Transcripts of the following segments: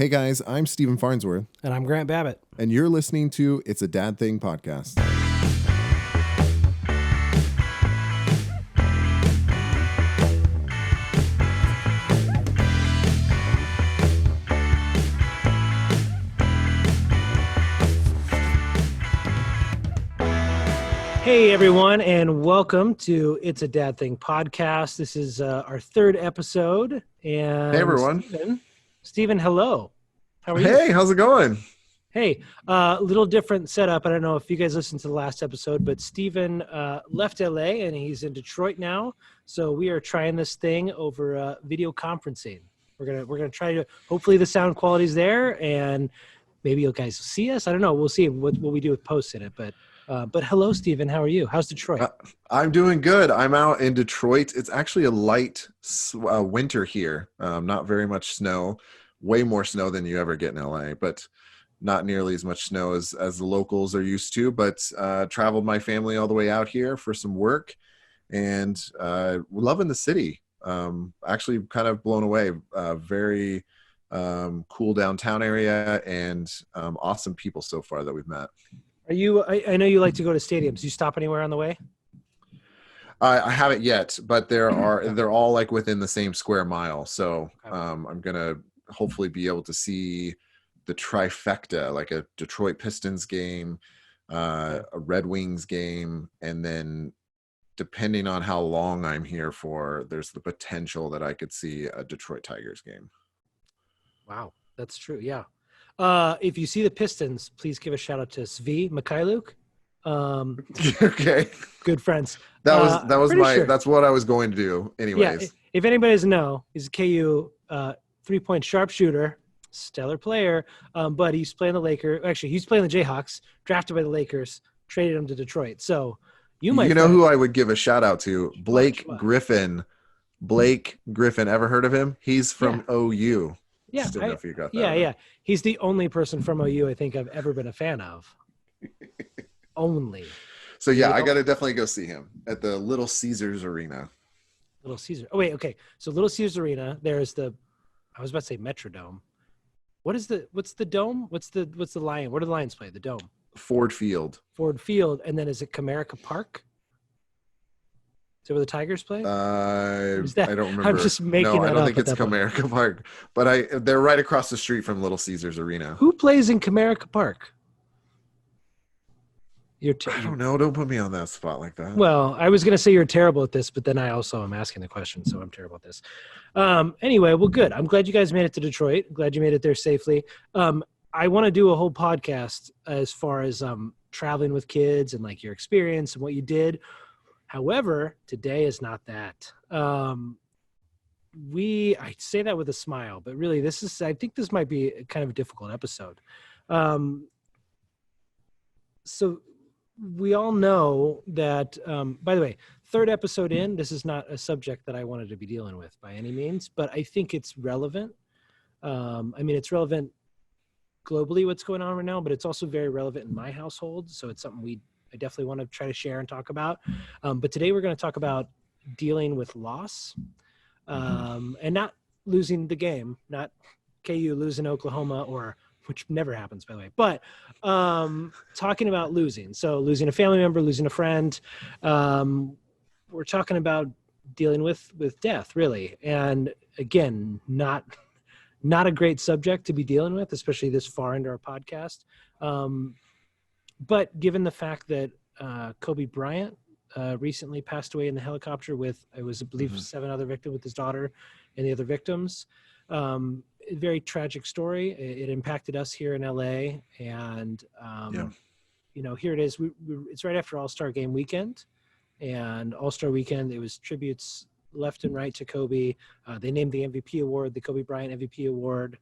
Hey guys, I'm Steven Farnsworth. And I'm Grant Babbitt. And you're listening to It's a Dad Thing podcast. Hey everyone, and welcome to It's a Dad Thing podcast. This is our third episode. And hey everyone. Steven, hello. How are you? Hey, how's it going? Hey, little different setup. I don't know if you guys listened to the last episode, but Steven left LA and he's in Detroit now. So we are trying this thing over video conferencing. We're gonna try to, hopefully the sound quality's there and maybe you guys will see us. I don't know. We'll see what we do with posts in it. But hello, Steven. How are you? How's Detroit? I'm doing good. I'm out in Detroit. It's actually a light winter here. Not very much snow. Way more snow than you ever get in LA, but not nearly as much snow as the locals are used to. But traveled my family all the way out here for some work, and loving the city. Actually, kind of blown away. Very cool downtown area, and awesome people so far that we've met. Are you? I know you like to go to stadiums. Do you stop anywhere on the way? I haven't yet, but they're all like within the same square mile. So I'm gonna hopefully be able to see the trifecta, like a Detroit Pistons game, a Red Wings game, and then depending on how long I'm here for, there's the potential that I could see a Detroit Tigers game. Wow, that's true. Yeah. If you see the Pistons, please give a shout out to Svi Mikhailuk. Okay. Good friends. That's what I was going to do anyways. Yeah, if anybody doesn't know, he's a KU 3-point sharpshooter, stellar player. But he's playing the Lakers. Actually, he's playing the Jayhawks, drafted by the Lakers, traded him to Detroit. So you know who I would give a shout out to? Blake Griffin. Blake Griffin. Ever heard of him? He's from OU. Yeah, Still know if you got that. Yeah. He's the only person from OU I think I've ever been a fan of. Only. So yeah, I got to definitely go see him at the Little Caesars Arena. Little Caesars. Oh wait, okay. So Little Caesars Arena. There's I was about to say Metrodome. What's the dome? What's the Lion? Where do the Lions play? The dome. Ford Field. Ford Field, and then is it Comerica Park? Is that where the Tigers play? I don't remember. I'm just making that up. No, I don't think it's Comerica Park, but they're right across the street from Little Caesars Arena. Who plays in Comerica Park? I don't know. Don't put me on that spot like that. Well, I was going to say you're terrible at this, but then I also am asking the question, so I'm terrible at this. Anyway, well, good. I'm glad you guys made it to Detroit. Glad you made it there safely. I want to do a whole podcast as far as traveling with kids and like your experience and what you did. However, today is not that. I say that with a smile, but really I think this might be kind of a difficult episode. So we all know that, by the way, third episode in, this is not a subject that I wanted to be dealing with by any means, but I think it's relevant. It's relevant globally what's going on right now, but it's also very relevant in my household. So it's something I definitely want to try to share and talk about. But today we're going to talk about dealing with loss and not losing the game, not KU losing Oklahoma which never happens, by the way, but talking about losing. So losing a family member, losing a friend. We're talking about dealing with death, really. And again, not a great subject to be dealing with, especially this far into our podcast. But given the fact that Kobe Bryant recently passed away in the helicopter with, I believe, 7 other victims with his daughter and the other victims, a very tragic story. It impacted us here in LA, and here it is. It's right after All-Star Game weekend, and All-Star Weekend. It was tributes left and right to Kobe. They named the MVP award, the Kobe Bryant MVP award.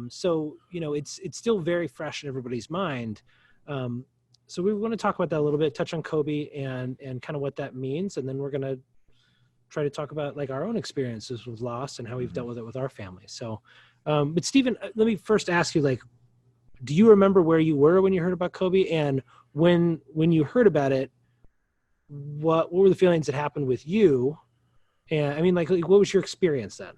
So it's still very fresh in everybody's mind. So we want to talk about that a little bit, touch on Kobe and kind of what that means, and then we're going to try to talk about like our own experiences with loss and how we've dealt with it with our family. So, but Steven, let me first ask you, like, do you remember where you were when you heard about Kobe? And when you heard about it, what were the feelings that happened with you? And I mean, like what was your experience then?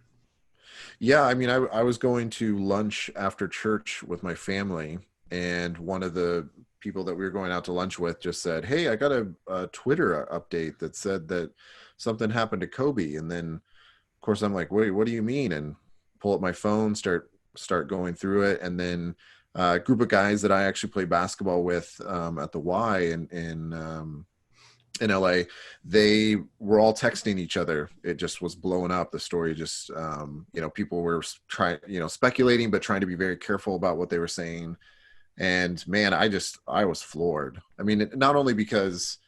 Yeah, I mean, I was going to lunch after church with my family, and one of the people that we were going out to lunch with just said, "Hey, I got a Twitter update that said that something happened to Kobe." And then, of course, I'm like, "Wait, what do you mean?" And pull up my phone, start going through it, and then a group of guys that I actually play basketball with at the Y in LA, they were all texting each other. It just was blowing up. The story just, people were trying, speculating, but trying to be very careful about what they were saying. And man, I was floored. I mean, not only because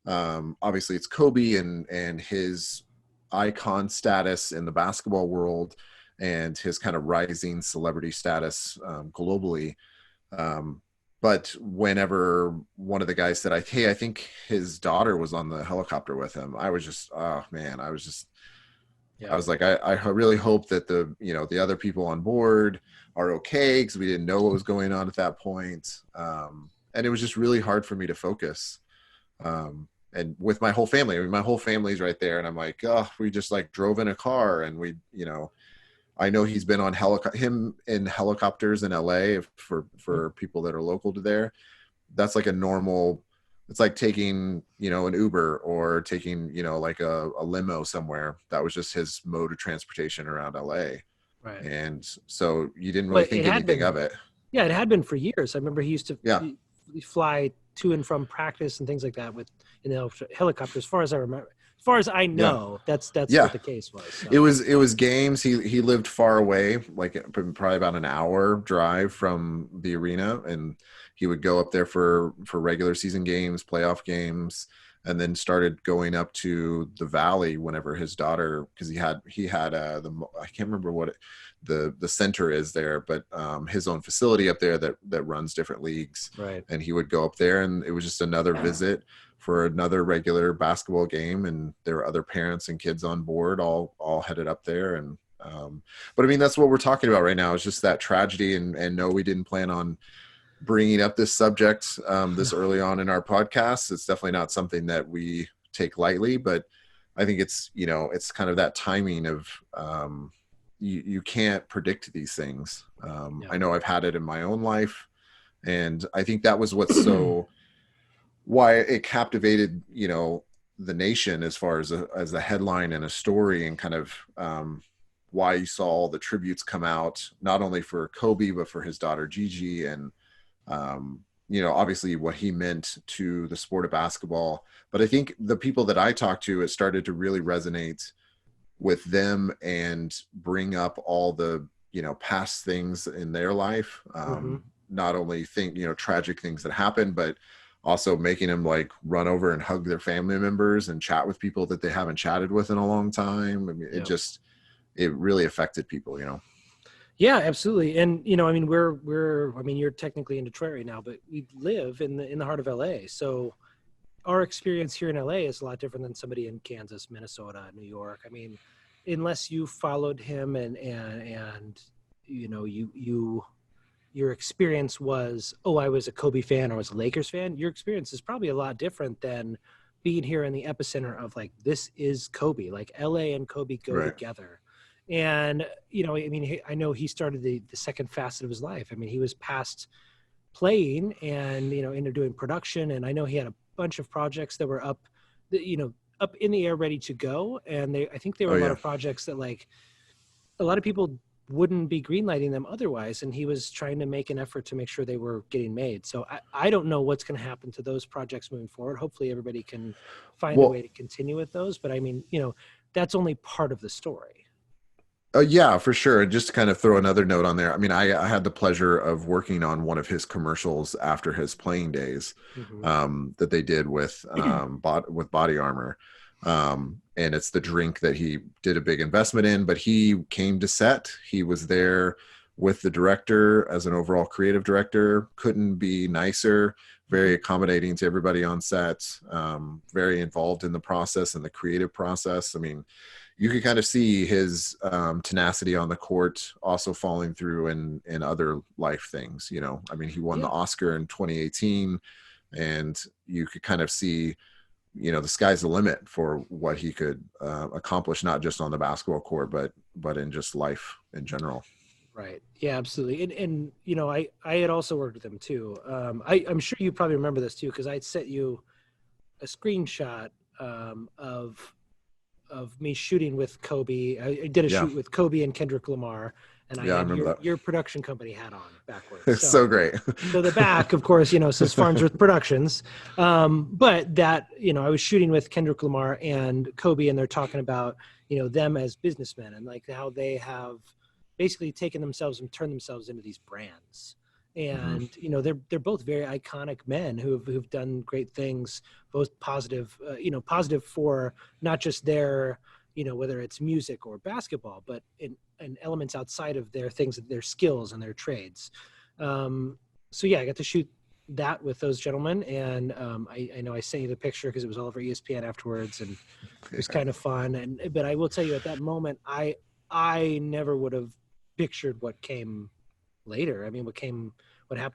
obviously it's Kobe and his icon status in the basketball world and his kind of rising celebrity status globally. Um, but whenever one of the guys said, "Hey, I think his daughter was on the helicopter with him," I was just, oh man, I Yeah. was like, I really hope that the other people on board are okay, because we didn't know what was going on at that point. And it was just really hard for me to focus. And with my whole family, I mean, my whole family's right there, and I'm like, oh, we just like drove in a car, and I know he's been on him in helicopters in LA for people that are local to there. That's like a normal. It's like taking, an Uber or taking, like a limo somewhere. That was just his mode of transportation around LA. Right. And so you didn't really But it think had anything been, of it. yeah, it had been for years. I remember he used to Yeah. fly to and from practice and things like that in the helicopter. As far as I remember, as far as I Yeah. know, that's Yeah. what the case was. So. It was games. He lived far away, like probably about an hour drive from the arena, and he would go up there for regular season games, playoff games, and then started going up to the Valley whenever his daughter, because he had I can't remember what the center is there, but his own facility up there that runs different leagues, Right. and he would go up there, and it was just another visit for another regular basketball game, and there were other parents and kids on board, all headed up there. And but I mean, that's what we're talking about right now, is just that tragedy. And no, we didn't plan on bringing up this subject this early on in our podcast. It's definitely not something that we take lightly, but I think it's kind of that timing of you can't predict these things. Yeah. I know I've had it in my own life, and I think that was what's so why it captivated, the nation, as far as a headline and a story, and kind of why you saw all the tributes come out, not only for Kobe, but for his daughter Gigi, and obviously what he meant to the sport of basketball. But I think the people that I talked to, it started to really resonate with them and bring up all the, past things in their life. Not only tragic things that happened, but also making them like run over and hug their family members and chat with people that they haven't chatted with in a long time. I mean, it really affected people, Yeah, absolutely. And I mean, you're technically in Detroit right now, but we live in the heart of LA. So our experience here in LA is a lot different than somebody in Kansas, Minnesota, New York. I mean, unless you followed him and your experience was, oh, I was a Kobe fan or I was a Lakers fan, your experience is probably a lot different than being here in the epicenter of like, this is Kobe, like LA and Kobe go Right. together. And, I mean, I know he started the second facet of his life. I mean, he was past playing and, into doing production. And I know he had a bunch of projects that were up in the air, ready to go. And I think there were a lot of projects that like a lot of people wouldn't be greenlighting them otherwise. And he was trying to make an effort to make sure they were getting made. So I don't know what's going to happen to those projects moving forward. Hopefully everybody can find a way to continue with those. But I mean, that's only part of the story. Yeah, for sure. Just to kind of throw another note on there. I mean, I had the pleasure of working on one of his commercials after his playing days that they did with Body Armor. And it's the drink that he did a big investment in, but he came to set. He was there with the director as an overall creative director. Couldn't be nicer, very accommodating to everybody on set, very involved in the process and the creative process. I mean, you could kind of see his tenacity on the court also falling through in other life things. I mean, he won the Oscar in 2018, and you could kind of see the sky's the limit for what he could accomplish, not just on the basketball court, but in just life in general. Right. Yeah, absolutely. And I had also worked with him too. I'm sure you probably remember this too, because I sent you a screenshot of me shooting with Kobe. I did a Yeah. shoot with Kobe and Kendrick Lamar, and I Yeah, I had remember that. your production company hat on backwards. It's so great. So the back, of course, says Farnsworth Productions. But that, I was shooting with Kendrick Lamar and Kobe, and they're talking about, them as businessmen and like how they have basically taken themselves and turned themselves into these brands. And, they're both very iconic men who've done great things, both positive, positive for not just their, whether it's music or basketball, but in elements outside of their things, their skills and their trades. So yeah, I got to shoot that with those gentlemen, and I know I sent you the picture because it was all over ESPN afterwards, and it was kind of fun. But I will tell you, at that moment, I never would have pictured what came later. I mean, what happened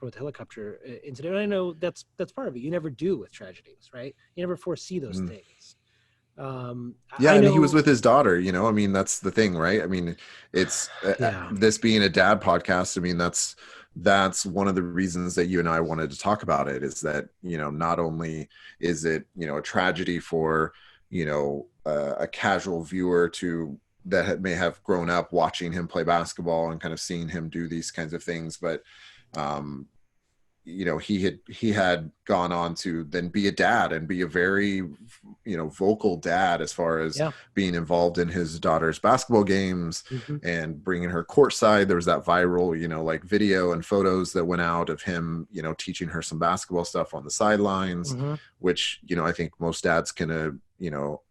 with the helicopter incident. I know that's part of it. You never do with tragedies, right? You never foresee those things. Yeah, and he was with his daughter, I mean, that's the thing, right? I mean, it's this being a dad podcast. I mean, that's one of the reasons that you and I wanted to talk about it, is that, not only is it, a tragedy for, a casual viewer may have grown up watching him play basketball and kind of seeing him do these kinds of things, but he had gone on to then be a dad and be a very, vocal dad as far as being involved in his daughter's basketball games and bringing her courtside. There was that viral, like video and photos that went out of him, teaching her some basketball stuff on the sidelines, which, I think most dads can,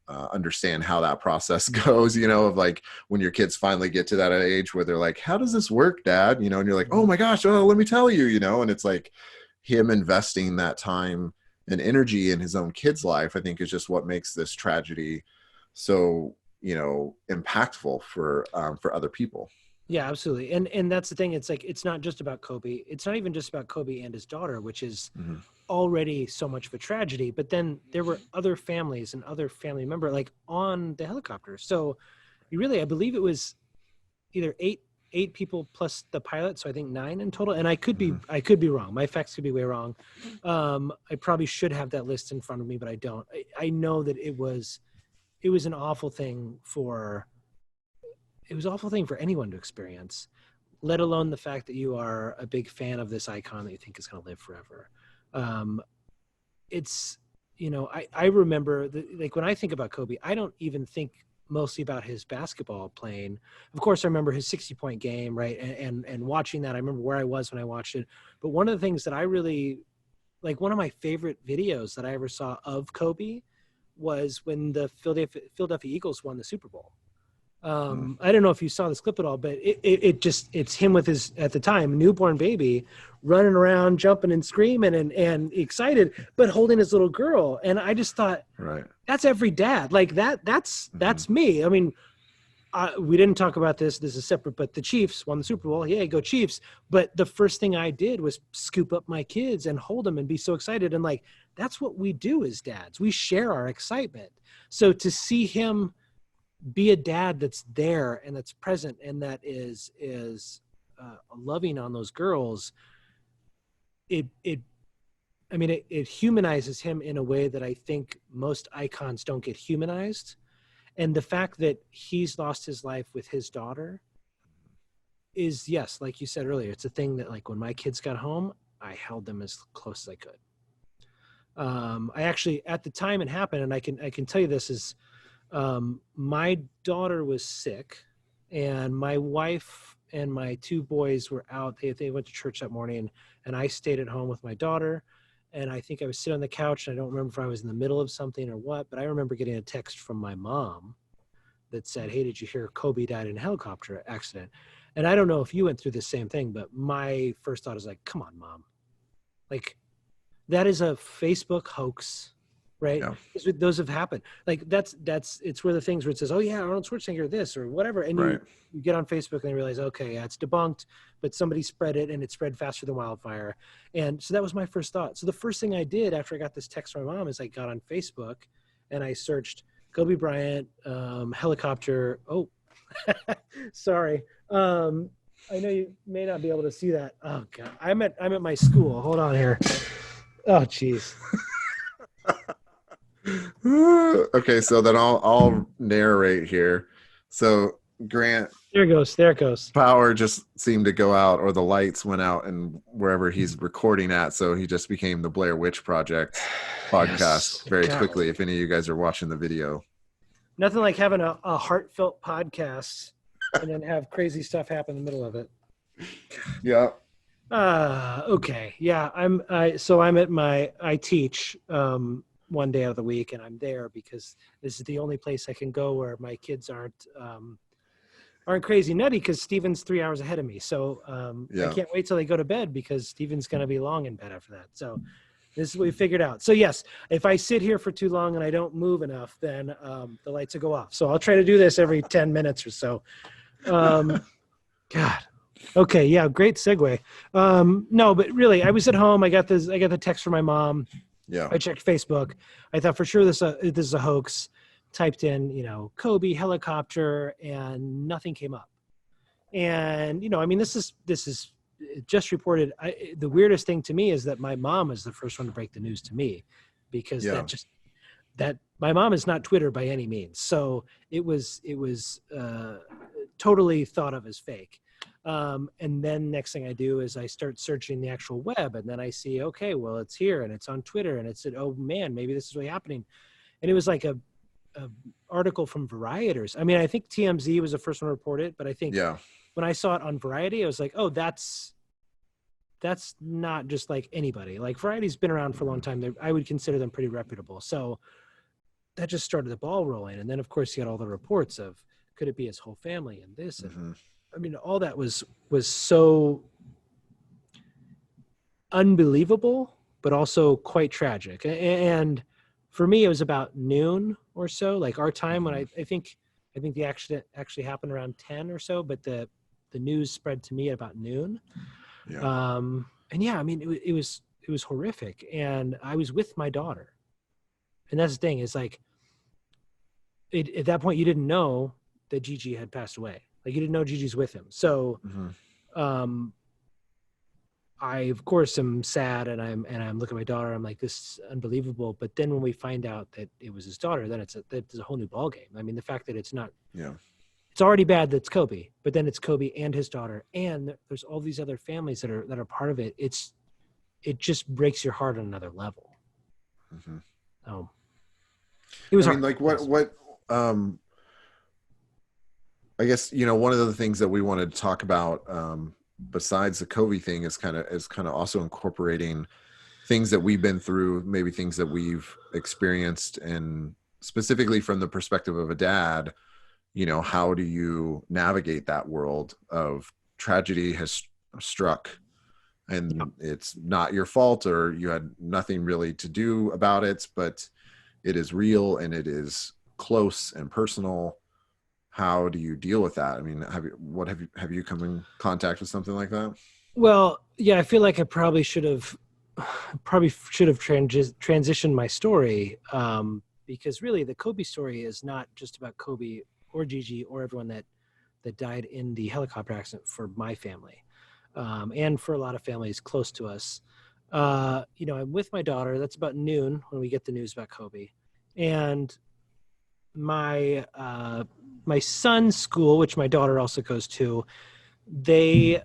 understand how that process goes, of like when your kids finally get to that age where they're like, how does this work, dad? And you're like, oh my gosh, let me tell you, and it's like him investing that time and energy in his own kid's life, I think, is just what makes this tragedy so, impactful for other people. Yeah, absolutely. And that's the thing. It's like, it's not just about Kobe. It's not even just about Kobe and his daughter, which is already so much of a tragedy. But then there were other families and other family member like on the helicopter. So I believe it was either eight people plus the pilot. So I think 9 in total. And I could be wrong. My facts could be way wrong. I probably should have that list in front of me, but I don't. I know that it was an awful thing for anyone to experience, let alone the fact that you are a big fan of this icon that you think is going to live forever. It's, I remember like when I think about Kobe, I don't even think mostly about his basketball playing. Of course, I remember his 60-point game, right? And watching that, I remember where I was when I watched it. But one of the things that I really, like one of my favorite videos that I ever saw of Kobe was when the Philadelphia Eagles won the Super Bowl. I don't know if you saw this clip at all, but it's him with his, at the time, newborn baby running around, jumping and screaming and excited, but holding his little girl. And I just thought, right, that's every dad. Like that's me. I mean, we didn't talk about this. This is separate, but the Chiefs won the Super Bowl. Yeah, go Chiefs. But the first thing I did was scoop up my kids and hold them and be so excited. And like, that's what we do as dads. We share our excitement. So to see him be a dad that's there and that's present and that is loving on those girls, it humanizes him in a way that I think most icons don't get humanized. And the fact that he's lost his life with his daughter is, yes, like you said earlier, it's a thing that like when my kids got home, I held them as close as I could. I actually, at the time it happened, and I can tell you this is, my daughter was sick and my wife and my 2 boys were out. They went to church that morning and I stayed at home with my daughter. And I think I was sitting on the couch, and I don't remember if I was in the middle of something or what, but I remember getting a text from my mom that said, "Hey, did you hear Kobe died in a helicopter accident?" And I don't know if you went through the same thing, but my first thought is like, come on, Mom. Like, that is a Facebook hoax. right? Yeah. Those have happened. Like it's where the things where it says, oh yeah, Arnold Schwarzenegger this or whatever, and Right. you get on Facebook and you realize, okay, yeah, it's debunked, but somebody spread it and it spread faster than wildfire. And so that was my first thought. So the first thing I did after I got this text from my mom is I got on Facebook and I searched Kobe Bryant helicopter. Oh, sorry. I know you may not be able to see that. Oh God, I'm at my school. Hold on here. Oh geez. Okay, so then I'll narrate here. So Grant, There it goes. power just seemed to go out, or the lights went out, and wherever he's recording at, so he just became the Blair Witch Project podcast Yes. very God. quickly. If any of you guys are watching the video, Nothing like having a heartfelt podcast and then have crazy stuff happen in the middle of it. yeah, Okay. Yeah. I teach one day out of the week, and I'm there because this is the only place I can go where my kids aren't crazy nutty, because Steven's 3 hours ahead of me. So I can't wait till they go to bed, because Steven's going to be long in bed after that. So this is what we figured out. So yes, if I sit here for too long and I don't move enough, then the lights will go off. So I'll try to do this every 10 minutes or so. God. Okay. Yeah. Great segue. No, but really, I was at home. I got the text from my mom. yeah, I checked Facebook. I thought for sure this is a hoax. Typed in, Kobe helicopter, and nothing came up. And, this is just reported. The weirdest thing to me is that my mom is the first one to break the news to me, because that my mom is not Twitter by any means. So it was totally thought of as fake. And then next thing I do is I start searching the actual web, and then I see, okay, well, it's here and it's on Twitter, and it said, oh man, maybe this is really happening. And it was like a article from Variety. I think TMZ was the first one to report it, but I think when I saw it on Variety, I was like, oh, that's not just like anybody. Like, Variety's been around for a long time. I would consider them pretty reputable. So that just started the ball rolling. And then of course you got all the reports of, could it be his whole family and this? And all that was so unbelievable, but also quite tragic. And for me, it was about noon or so, like our time, when I think the accident actually happened around 10 or so, but the news spread to me at about noon. yeah, And yeah, it was horrific. And I was with my daughter. And that's the thing, is like, at that point, you didn't know that Gigi had passed away. Like, you didn't know Gigi's with him. So, I of course am sad, and I'm looking at my daughter. I'm like, this is unbelievable. But then when we find out that it was his daughter, then it's a whole new ballgame. The fact that it's not, it's already bad that it's Kobe, but then it's Kobe and his daughter, and there's all these other families that are part of it. It just breaks your heart on another level. It was hard. like what I guess, one of the things that we wanted to talk about, besides the Kobe thing, is kind of also incorporating things that we've been through, maybe things that we've experienced, and specifically from the perspective of a dad, how do you navigate that world of tragedy has struck, and it's not your fault, or you had nothing really to do about it, but it is real and it is close and personal. How do you deal with that? Have you come in contact with something like that? Well, yeah, I feel like I probably should have transitioned my story, because really the Kobe story is not just about Kobe or Gigi or everyone that died in the helicopter accident for my family, and for a lot of families close to us. I'm with my daughter. That's about noon when we get the news about Kobe, and my son's school, which my daughter also goes to, we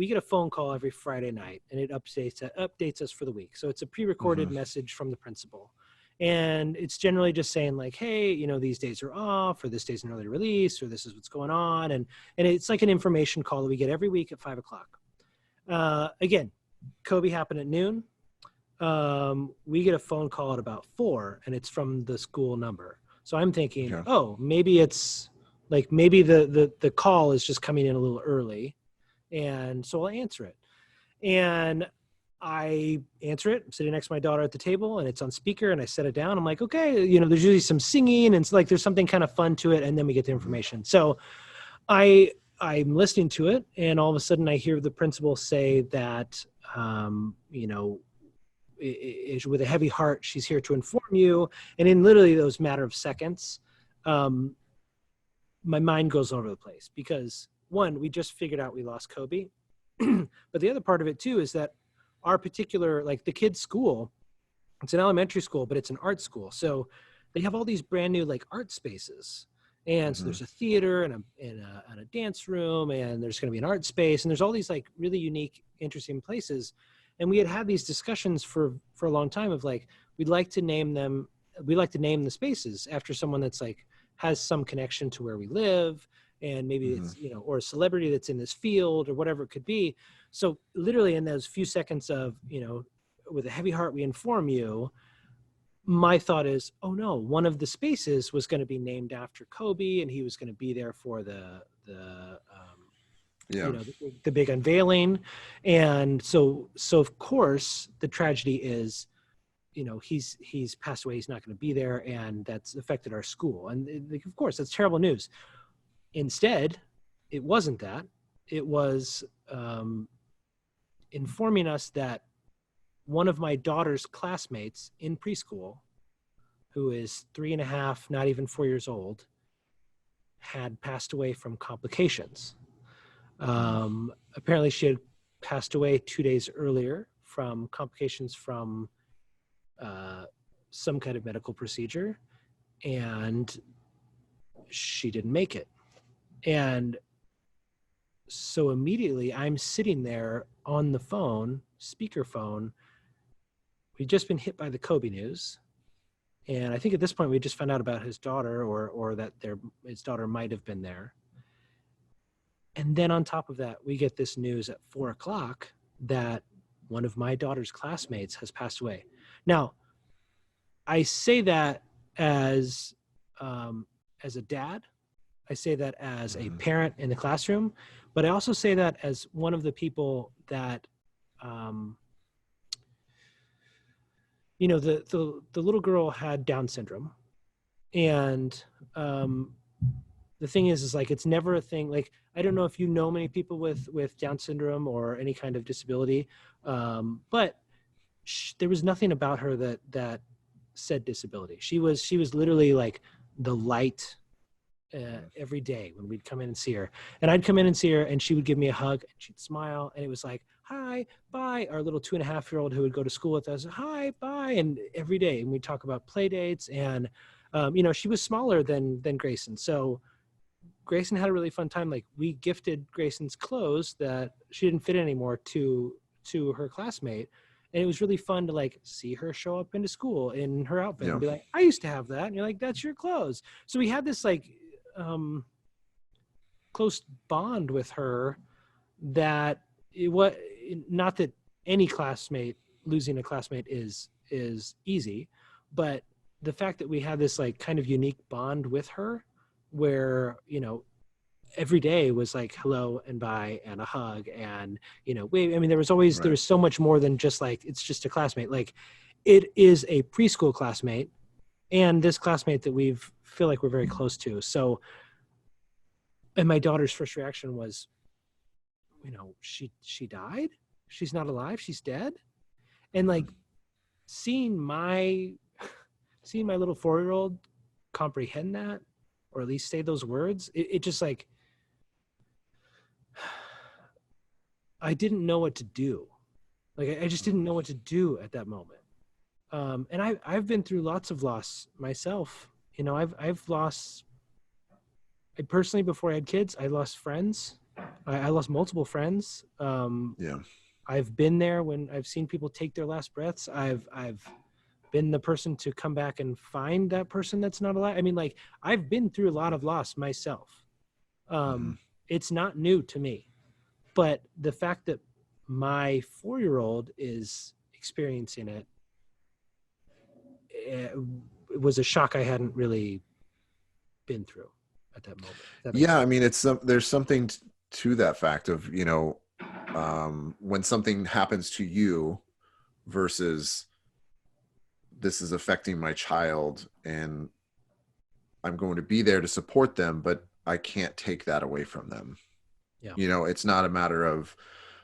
get a phone call every Friday night, and it updates us for the week. So it's a pre-recorded message from the principal, and it's generally just saying like, hey, these days are off, or this day's an early release, or this is what's going on, and it's like an information call that we get every week at 5:00. Again, Kobe happened at noon. We get a phone call at about 4, and it's from the school number. So I'm thinking, oh, maybe it's like, maybe the call is just coming in a little early. And so I'll answer it. And I answer it. I'm sitting next to my daughter at the table and it's on speaker and I set it down. I'm like, okay, you know, there's usually some singing and it's like, there's something kind of fun to it. And then we get the information. So I'm listening to it and all of a sudden I hear the principal say that, you know, with a heavy heart, she's here to inform you. And in literally those matter of seconds, my mind goes all over the place because one, we just figured out we lost Kobe. But the other part of it too is that our particular, like the kids' school, it's an elementary school, but it's an art school. So they have all these brand new like art spaces. And so there's a theater and a dance room, and there's going to be an art space, and there's all these like really unique, interesting places. And we had these discussions for a long time of like, we'd like to name the spaces after someone that's like has some connection to where we live, and maybe it's, you know, or a celebrity that's in this field or whatever it could be. So literally in those few seconds of, you know, with a heavy heart, we inform you, my thought is, oh no, one of the spaces was going to be named after Kobe and he was going to be there for you know, the big unveiling. And so of course the tragedy is, you know, he's passed away. He's not going to be there. And that's affected our school. And of course that's terrible news. Instead, it wasn't that. It was informing us that one of my daughter's classmates in preschool, who is 3.5, not even 4 years old, had passed away from complications. Apparently she had passed away 2 days earlier from complications from some kind of medical procedure, and she didn't make it. And so immediately I'm sitting there on the phone, speakerphone. We'd just been hit by the Kobe news. And I think at this point we just found out about his daughter or that his daughter might have been there. And then on top of that, we get this news at 4:00 that one of my daughter's classmates has passed away. Now, I say that as a dad. I say that as a parent in the classroom, but I also say that as one of the people that, you know, the little girl had Down syndrome, and the thing is like, it's never a thing. Like, I don't know if you know many people with Down syndrome or any kind of disability, but there was nothing about her that said disability. She was literally like the light every day when we'd come in and see her. And I'd come in and see her and she would give me a hug and she'd smile. And it was like, hi, bye. Our little 2.5-year-old who would go to school with us, hi, bye. And every day, and we'd talk about play dates. And, you know, she was smaller than Grayson. So Grayson had a really fun time. Like, we gifted Grayson's clothes that she didn't fit anymore to her classmate. And it was really fun to like see her show up into school in her outfit and be like, I used to have that. And you're like, that's your clothes. So we had this like, close bond with her that not that any classmate losing a classmate is easy, but the fact that we had this like kind of unique bond with her where, you know, every day was like hello and bye and a hug and, you know, I mean, there was so much more than just like, it's just a classmate. Like, it is a preschool classmate and this classmate that feel like we're very close to. So, and my daughter's first reaction was, you know, she died. She's not alive. She's dead. And like seeing my little 4-year-old comprehend that, or at least say those words, it just like, I didn't know what to do. Like, I just didn't know what to do at that moment. And I've been through lots of loss myself. You know, I've lost, I personally, before I had kids, I lost friends. I lost multiple friends. I've been there when I've seen people take their last breaths. I've been the person to come back and find that person that's not alive. I mean, like, I've been through a lot of loss myself. It's not new to me, but the fact that my 4-year-old is experiencing it, it was a shock I hadn't really been through at that moment. Yeah, I mean, there's something to that fact of, you know, when something happens to you, versus this is affecting my child and I'm going to be there to support them, but I can't take that away from them. Yeah. You know, it's not a matter of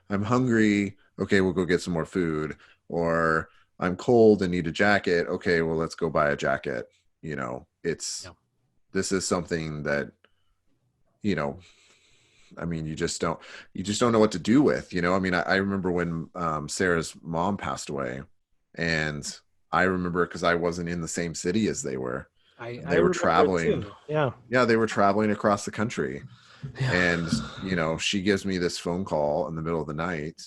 I'm hungry. Okay, we'll go get some more food. Or I'm cold and need a jacket. Okay, well, let's go buy a jacket. You know, Yeah. this is something that, you know, I mean, you just don't know what to do with, you know? I mean, I remember when Sarah's mom passed away, and I remember because I wasn't in the same city as they were. I They were remember it traveling. too. Yeah. Yeah, they were traveling across the country. Yeah. And, you know, she gives me this phone call in the middle of the night.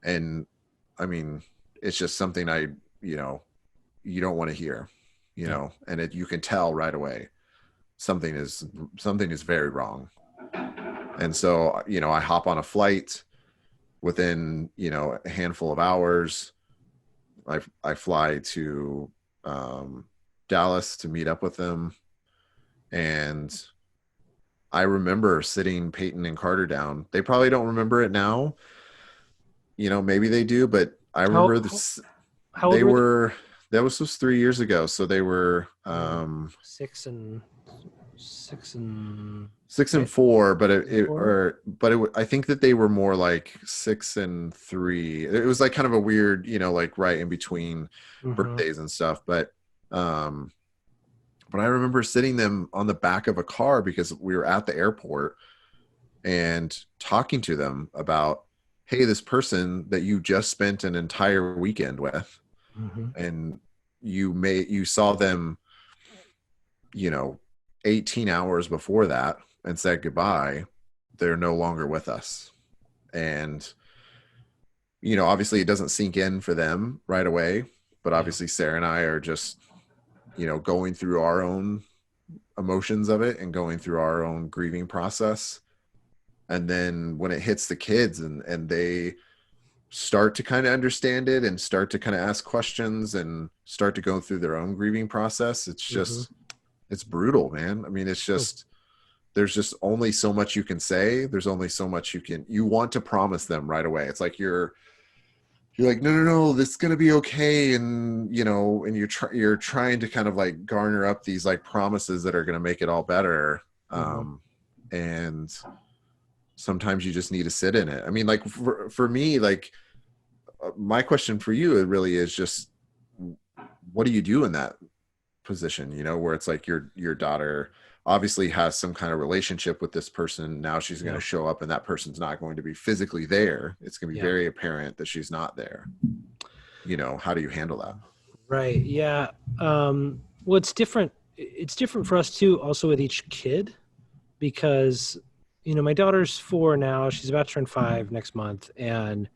And I mean, it's just something you know, you don't want to hear, you Yeah. know, and you can tell right away something is very wrong. And so, you know, I hop on a flight within, you know, a handful of hours. I fly to Dallas to meet up with them. And I remember sitting Peyton and Carter down. They probably don't remember it now. You know, maybe they do, but I remember this. How old were they? That was just 3 years ago. So they were 6 and 4, but I think that they were more like 6 and 3. It was like kind of a weird, you know, like right in between birthdays and stuff. But I remember sitting them on the back of a car because we were at the airport and talking to them about, hey, this person that you just spent an entire weekend with, and you saw them, you know, 18 hours before that and said goodbye, they're no longer with us. And, you know, obviously it doesn't sink in for them right away, but obviously Sarah and I are just, you know, going through our own emotions of it and going through our own grieving process. And then when it hits the kids and they start to kind of understand it and start to kind of ask questions and start to go through their own grieving process, it's just, it's brutal, man. I mean, it's just, there's just only so much you can say. There's only so much you want to promise them right away. It's like you're like, no, this is going to be okay. And, you know, and you're trying to kind of like garner up these like promises that are going to make it all better. And sometimes you just need to sit in it. I mean, like for me, like my question for you, it really is just, what do you do in that position, you know, where it's like your daughter obviously has some kind of relationship with this person. Now she's going to show up and that person's not going to be physically there. It's going to be very apparent that she's not there. You know, how do you handle that? Right. Yeah. Well, it's different. It's different for us too, also with each kid, because, you know, my daughter's 4 now. She's about to turn 5 next month. And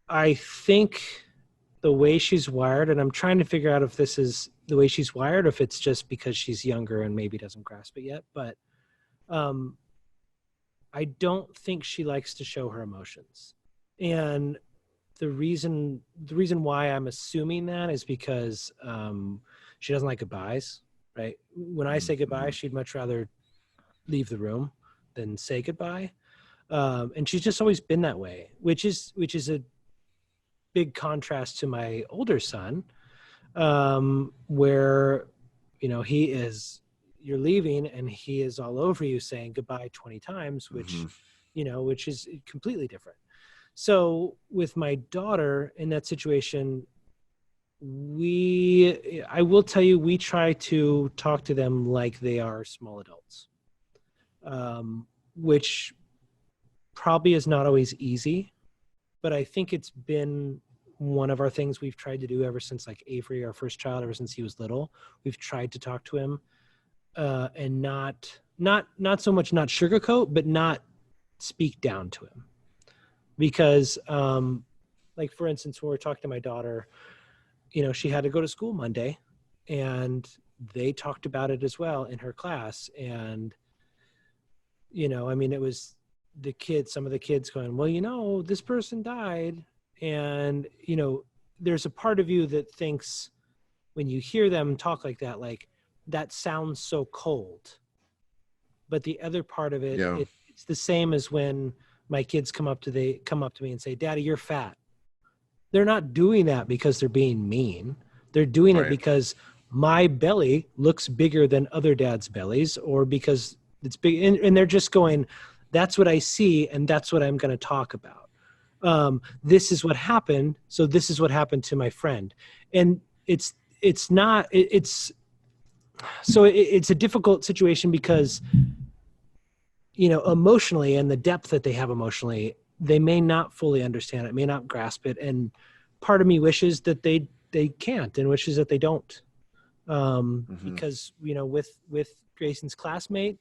I think the way she's wired, and I'm trying to figure out if this is the way she's wired, or if it's just because she's younger and maybe doesn't grasp it yet. But I don't think she likes to show her emotions. And the reason why I'm assuming that is because she doesn't like goodbyes, right? When I say goodbye, she'd much rather leave the room than say goodbye. And she's just always been that way, which is a big contrast to my older son, where, you know, you're leaving and he is all over you saying goodbye 20 times, which, you know, which is completely different. So with my daughter in that situation, I will tell you, we try to talk to them like they are small adults, which probably is not always easy, but I think it's been one of our things we've tried to do ever since, like Avery, our first child, ever since he was little. We've tried to talk to him and not so much not sugarcoat, but not speak down to him. Because like, for instance, when we're talking to my daughter, you know, she had to go to school Monday and they talked about it as well in her class. And, you know, I mean, it was some of the kids going, well, you know, this person died. And, you know, there's a part of you that thinks when you hear them talk like that sounds so cold. But the other part of it, it's the same as when my kids come up to me and say, Daddy, you're fat. they're not doing that because they're being mean. They're doing it Right. because my belly looks bigger than other dads' bellies, or because it's big. And they're just going, that's what I see. And that's what I'm going to talk about. This is what happened. So this is what happened to my friend. And it's not, it's a difficult situation because, emotionally, and the depth that they have emotionally, they may not fully understand it, may not grasp it. And part of me wishes that they can't, and wishes that they don't. Because, with Grayson's classmate,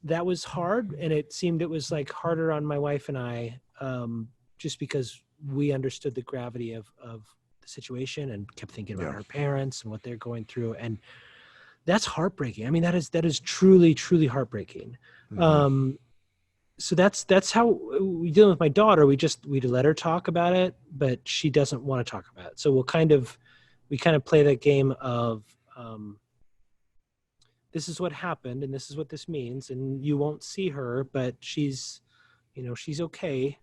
that was hard. And it seemed it was like harder on my wife and I, just because we understood the gravity of the situation and kept thinking about Yeah. our parents and what they're going through. And that's heartbreaking. I mean, that is truly, truly heartbreaking. So that's how we deal with my daughter. We let her talk about it, but she doesn't want to talk about it. So we kind of play that game of, this is what happened and this is what this means. And you won't see her, but she's okay.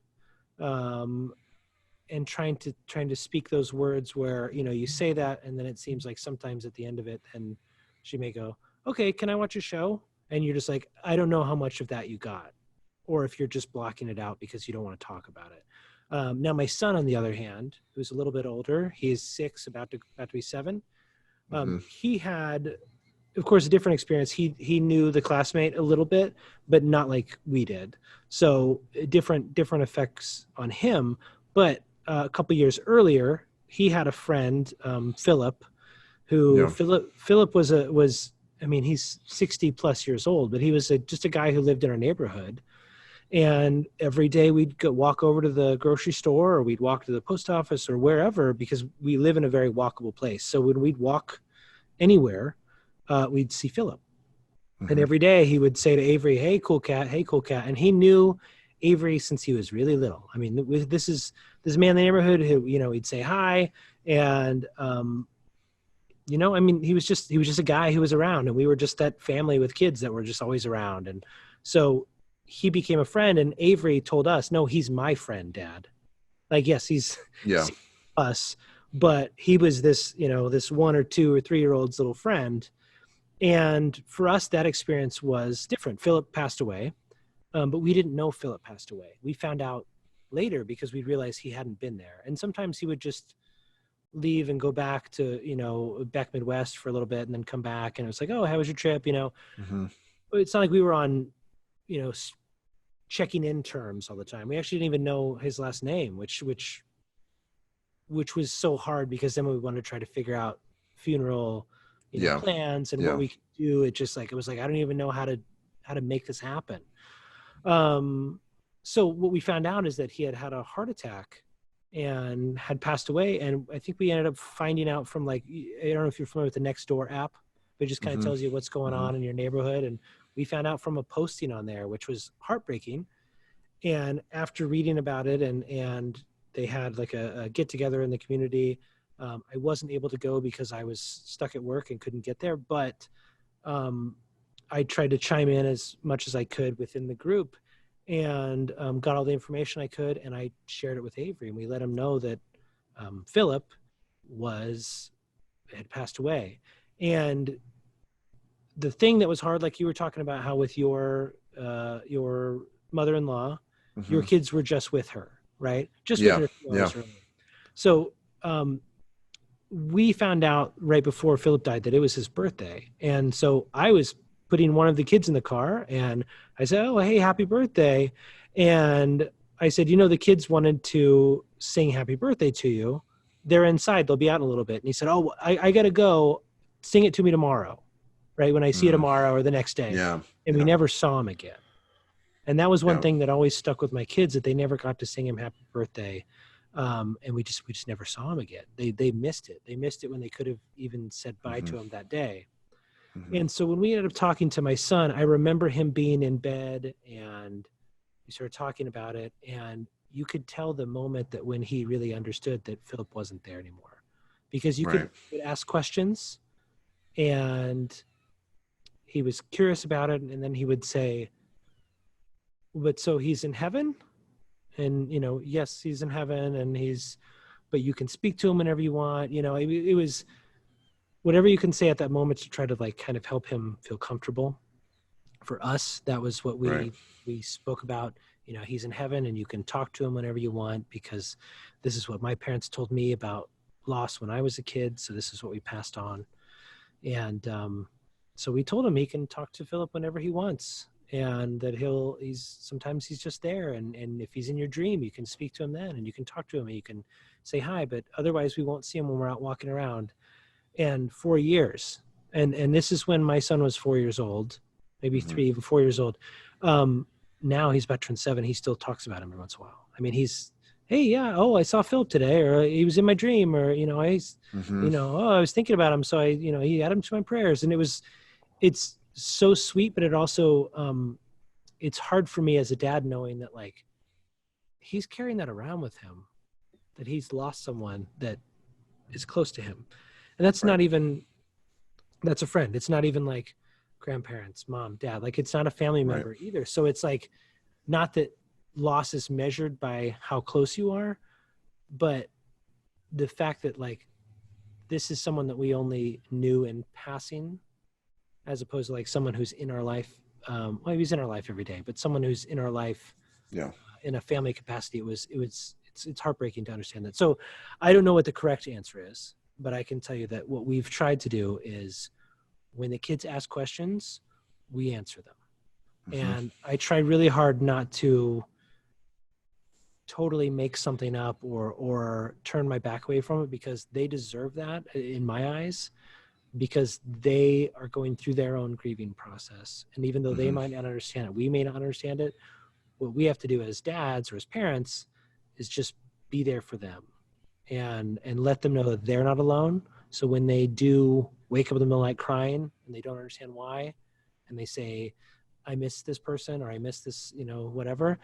And trying to speak those words where, you say that, and then it seems like sometimes at the end of it, and she may go, okay, can I watch a show? And you're just like, I don't know how much of that you got, or if you're just blocking it out because you don't want to talk about it. Now my son, on the other hand, who's a little bit older, he's 6, about to be 7. He had, of course, a different experience. He knew the classmate a little bit, but not like we did. So different effects on him. But a couple years earlier, he had a friend, Philip, who Yeah. Philip was. I mean, he's 60 plus years old, but he was just a guy who lived in our neighborhood. And every day we'd walk over to the grocery store, or we'd walk to the post office, or wherever, because we live in a very walkable place. So when we'd walk anywhere, we'd see Philip. And every day he would say to Avery, hey, cool cat, hey, cool cat. And he knew Avery since he was really little. I mean, this is this man in the neighborhood who, he'd say hi. And, I mean, he was just a guy who was around, and we were just that family with kids that were just always around. And so he became a friend, and Avery told us, no, he's my friend, Dad. Like, yes, he's us, but he was this, this 1 or 2 or 3-year-old's little friend. And for us, that experience was different. Philip passed away, but we didn't know Philip passed away. We found out later because we realized he hadn't been there. And sometimes he would just leave and go back to, back Midwest for a little bit and then come back. And it was like, oh, how was your trip? It's not like we were on, checking in terms all the time. We actually didn't even know his last name, which was so hard, because then we wanted to try to figure out funeral, plans and what we could do. It was like, I don't even know how to make this happen. So what we found out is that he had a heart attack and had passed away. And I think we ended up finding out from, like, I don't know if you're familiar with the Nextdoor app, but it just kind of tells you what's going on in your neighborhood. And we found out from a posting on there, which was heartbreaking. And after reading about it, and they had like a get together in the community, I wasn't able to go because I was stuck at work and couldn't get there. But I tried to chime in as much as I could within the group, and got all the information I could, and I shared it with Avery, and we let him know that Philip had passed away. And the thing that was hard, like you were talking about, how with your mother-in-law, your kids were just with her, right? Just with her. So we found out right before Philip died that it was his birthday. And so I was putting one of the kids in the car, and I said, oh, hey, happy birthday. And I said, the kids wanted to sing happy birthday to you. They're inside. They'll be out in a little bit. And he said, oh, I got to go. Sing it to me tomorrow, right? When I see you tomorrow or the next day. And we never saw him again. And that was one thing that always stuck with my kids, that they never got to sing him happy birthday. And we just never saw him again. They missed it. They missed it when they could have even said bye to him that day. And so when we ended up talking to my son, I remember him being in bed, and we started talking about it. And you could tell the moment that when he really understood that Philip wasn't there anymore, because you could ask questions, and he was curious about it. And then he would say, but so he's in heaven? And, yes, he's in heaven, and he's but you can speak to him whenever you want. It was whatever you can say at that moment to try to like kind of help him feel comfortable. For us, that was what Right. we spoke about. He's in heaven and you can talk to him whenever you want, because this is what my parents told me about loss when I was a kid. So this is what we passed on. And so we told him he can talk to Philip whenever he wants, and that sometimes he's just there. And if he's in your dream, you can speak to him then, and you can talk to him and you can say hi, but otherwise we won't see him when we're out walking around. And 4 years. And this is when my son was 4 years old, maybe 3, even 4 years old. Now he's about to turn 7. He still talks about him every once in a while. I mean, hey, yeah, oh, I saw Philip today, or he was in my dream, or, oh, I was thinking about him. So he added him to my prayers. And it's so sweet, but it also, it's hard for me as a dad knowing that like, he's carrying that around with him, that he's lost someone that is close to him. And that's not even, that's a friend. It's not even like grandparents, mom, dad, like it's not a family member either. So it's like, not that loss is measured by how close you are, but the fact that like, this is someone that we only knew in passing, as opposed to like someone who's in our life. Well, he's in our life every day, but someone who's in our life in a family capacity, it's heartbreaking to understand that. So I don't know what the correct answer is, but I can tell you that what we've tried to do is when the kids ask questions, we answer them. And I try really hard not to totally make something up or turn my back away from it, because they deserve that in my eyes, because they are going through their own grieving process. And even though they might not understand it, we may not understand it. What we have to do as dads or as parents is just be there for them and let them know that they're not alone. So when they do wake up in the middle of the night crying and they don't understand why, and they say, I miss this person, or I miss this, whatever,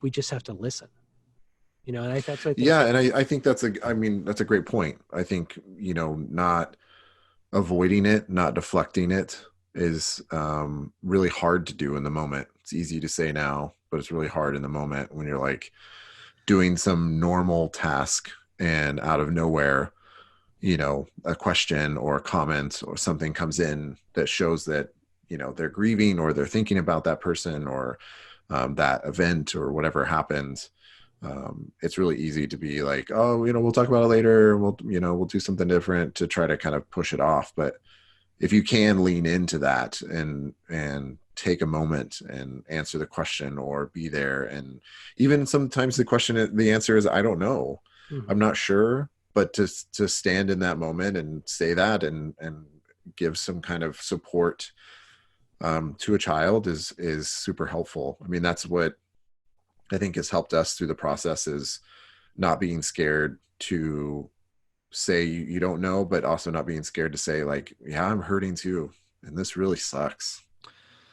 we just have to listen. And that's what I think. Yeah. And I think that's a great point. I think, not avoiding it, not deflecting it is really hard to do in the moment. It's easy to say now, but it's really hard in the moment when you're like doing some normal task and out of nowhere, a question or a comment or something comes in that shows that, they're grieving or they're thinking about that person or that event or whatever happened. It's really easy to be like, oh, we'll talk about it later. We'll do something different to try to kind of push it off. But if you can lean into that and take a moment and answer the question or be there. And even sometimes the answer is, I don't know, I'm not sure, but to stand in that moment and say that and give some kind of support to a child is super helpful. I mean, that's what I think has helped us through the process, is not being scared to say you don't know, but also not being scared to say like, yeah, I'm hurting too. And this really sucks.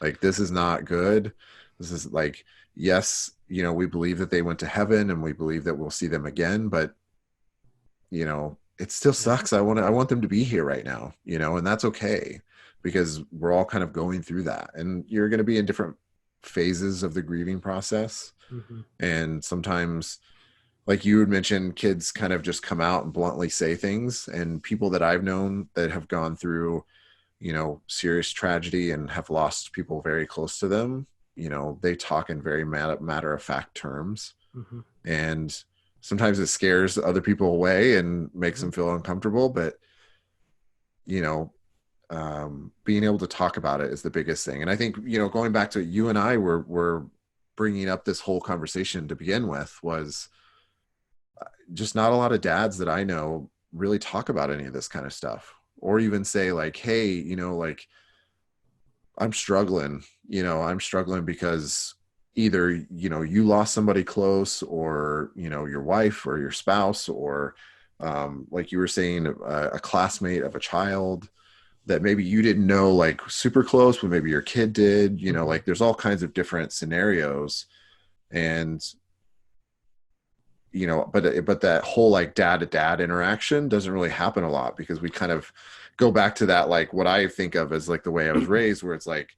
Like, this is not good. This is like, yes, we believe that they went to heaven and we believe that we'll see them again, but it still sucks. I want them to be here right now, and that's okay, because we're all kind of going through that, and you're going to be in different phases of the grieving process. And sometimes, like you had mentioned, kids kind of just come out and bluntly say things, and people that I've known that have gone through, serious tragedy and have lost people very close to them, they talk in very matter of fact terms. And sometimes it scares other people away and makes them feel uncomfortable, but being able to talk about it is the biggest thing. And I think, going back to you and I were bringing up this whole conversation to begin with, was just not a lot of dads that I know really talk about any of this kind of stuff, or even say like, hey, like, I'm struggling because either, you lost somebody close, or, your wife or your spouse, or like you were saying, a classmate of a child that maybe you didn't know like super close, but maybe your kid did, like there's all kinds of different scenarios. And, but that whole like dad to dad interaction doesn't really happen a lot, because we kind of go back to that, like what I think of as like the way I was raised, where it's like,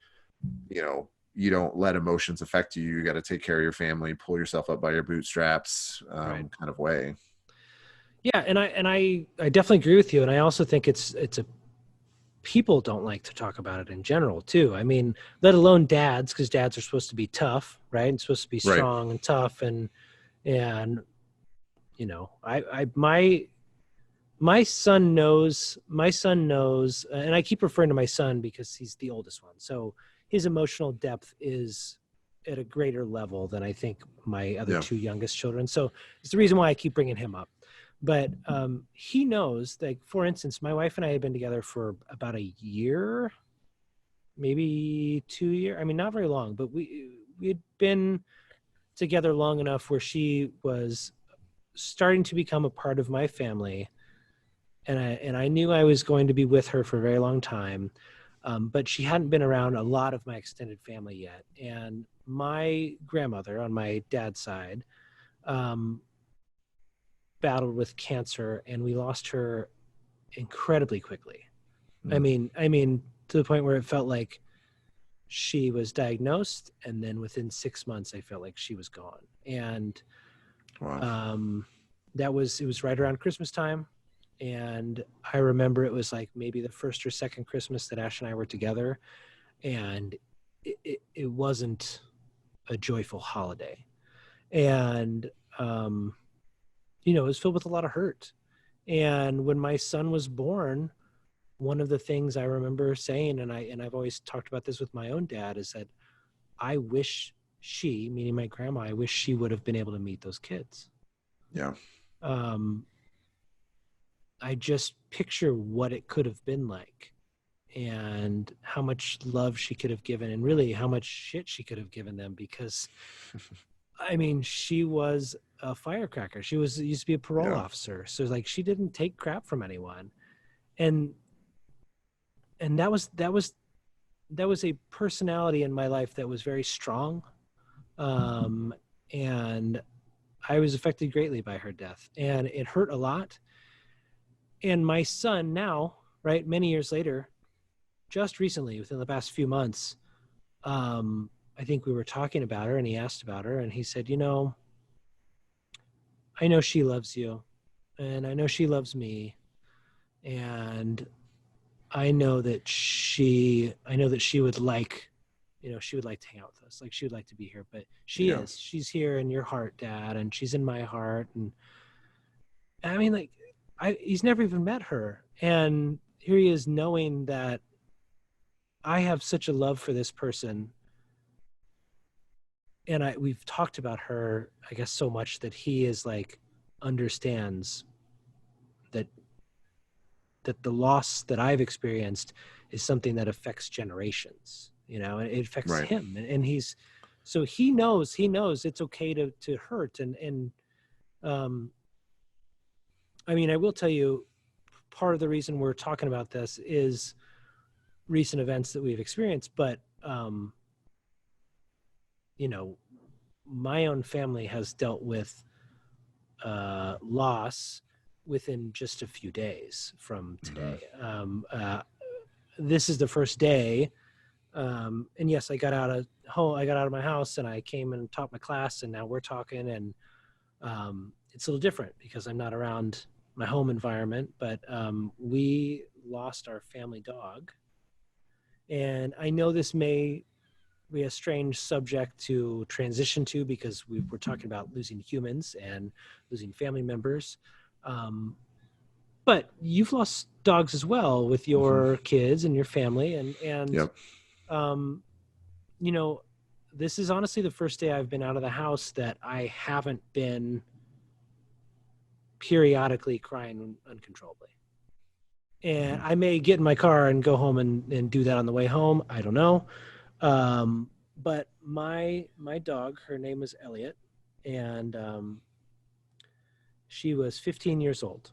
you don't let emotions affect you. You got to take care of your family, pull yourself up by your bootstraps, Right. kind of way. Yeah, and I definitely agree with you, and I also think it's a people don't like to talk about it in general too. I mean, let alone dads, because dads are supposed to be tough, right? And supposed to be Right. strong and tough, and I my son knows, and I keep referring to my son because he's the oldest one. So his emotional depth is at a greater level than I think my other Yeah. two youngest children. So it's the reason why I keep bringing him up. But he knows, like, for instance, my wife and I had been together for about a year, maybe 2 years. I mean, not very long, but we had been together long enough where she was starting to become a part of my family, and I knew I was going to be with her for a very long time, but she hadn't been around a lot of my extended family yet. And my grandmother on my dad's side um, battled with cancer, and we lost her incredibly quickly. Mm. I mean, to the point where it felt like she was diagnosed, and then within 6 months, I felt like she was gone. And Wow. um, it was right around Christmas time. And I remember it was like maybe the first or second Christmas that Ash and I were together, and it wasn't a joyful holiday. And it was filled with a lot of hurt. And when my son was born, one of the things I remember saying, and I've always talked about this with my own dad, is that I wish she, meaning my grandma, I wish she would have been able to meet those kids. Yeah. Um, I just picture what it could have been like, and how much love she could have given, and really how much shit she could have given them, because I mean, she was a firecracker. She used to be a parole Yeah. officer. So like, she didn't take crap from anyone. And that was a personality in my life that was very strong. Um, and I was affected greatly by her death, and it hurt a lot. And my son now, right, many years later, just recently, within the past few months, I think we were talking about her, and he asked about her, and he said, I know she loves you, and I know she loves me, and I know that she would like, she would like to hang out with us. Like, she would like to be here, but Yeah. she's here in your heart, Dad, and she's in my heart. And I mean, like, he's never even met her. And here he is, knowing that I have such a love for this person. And we've talked about her, I guess, so much that he is like, understands that the loss that I've experienced is something that affects generations, and it affects Right. him. And so he knows it's okay to hurt. And um, I mean, I will tell you, part of the reason we're talking about this is recent events that we've experienced, but you know, my own family has dealt with loss within just a few days from Hmm. today. This is the first day. And yes, I got out of home. I got out of my house, and I came and taught my class, and now we're talking. And it's a little different because I'm not around my home environment. But we lost our family dog, and I know this may be a strange subject to transition to, because we're talking about losing humans and losing family members. Um, but you've lost dogs as well with Hmm. your kids and your family, and Yep. um, you know, this is honestly the first day I've been out of the house that I haven't been periodically crying uncontrollably. And Hmm. I may get in my car and go home and do that on the way home. I don't know. But my dog, her name was Elliot, and she was 15 years old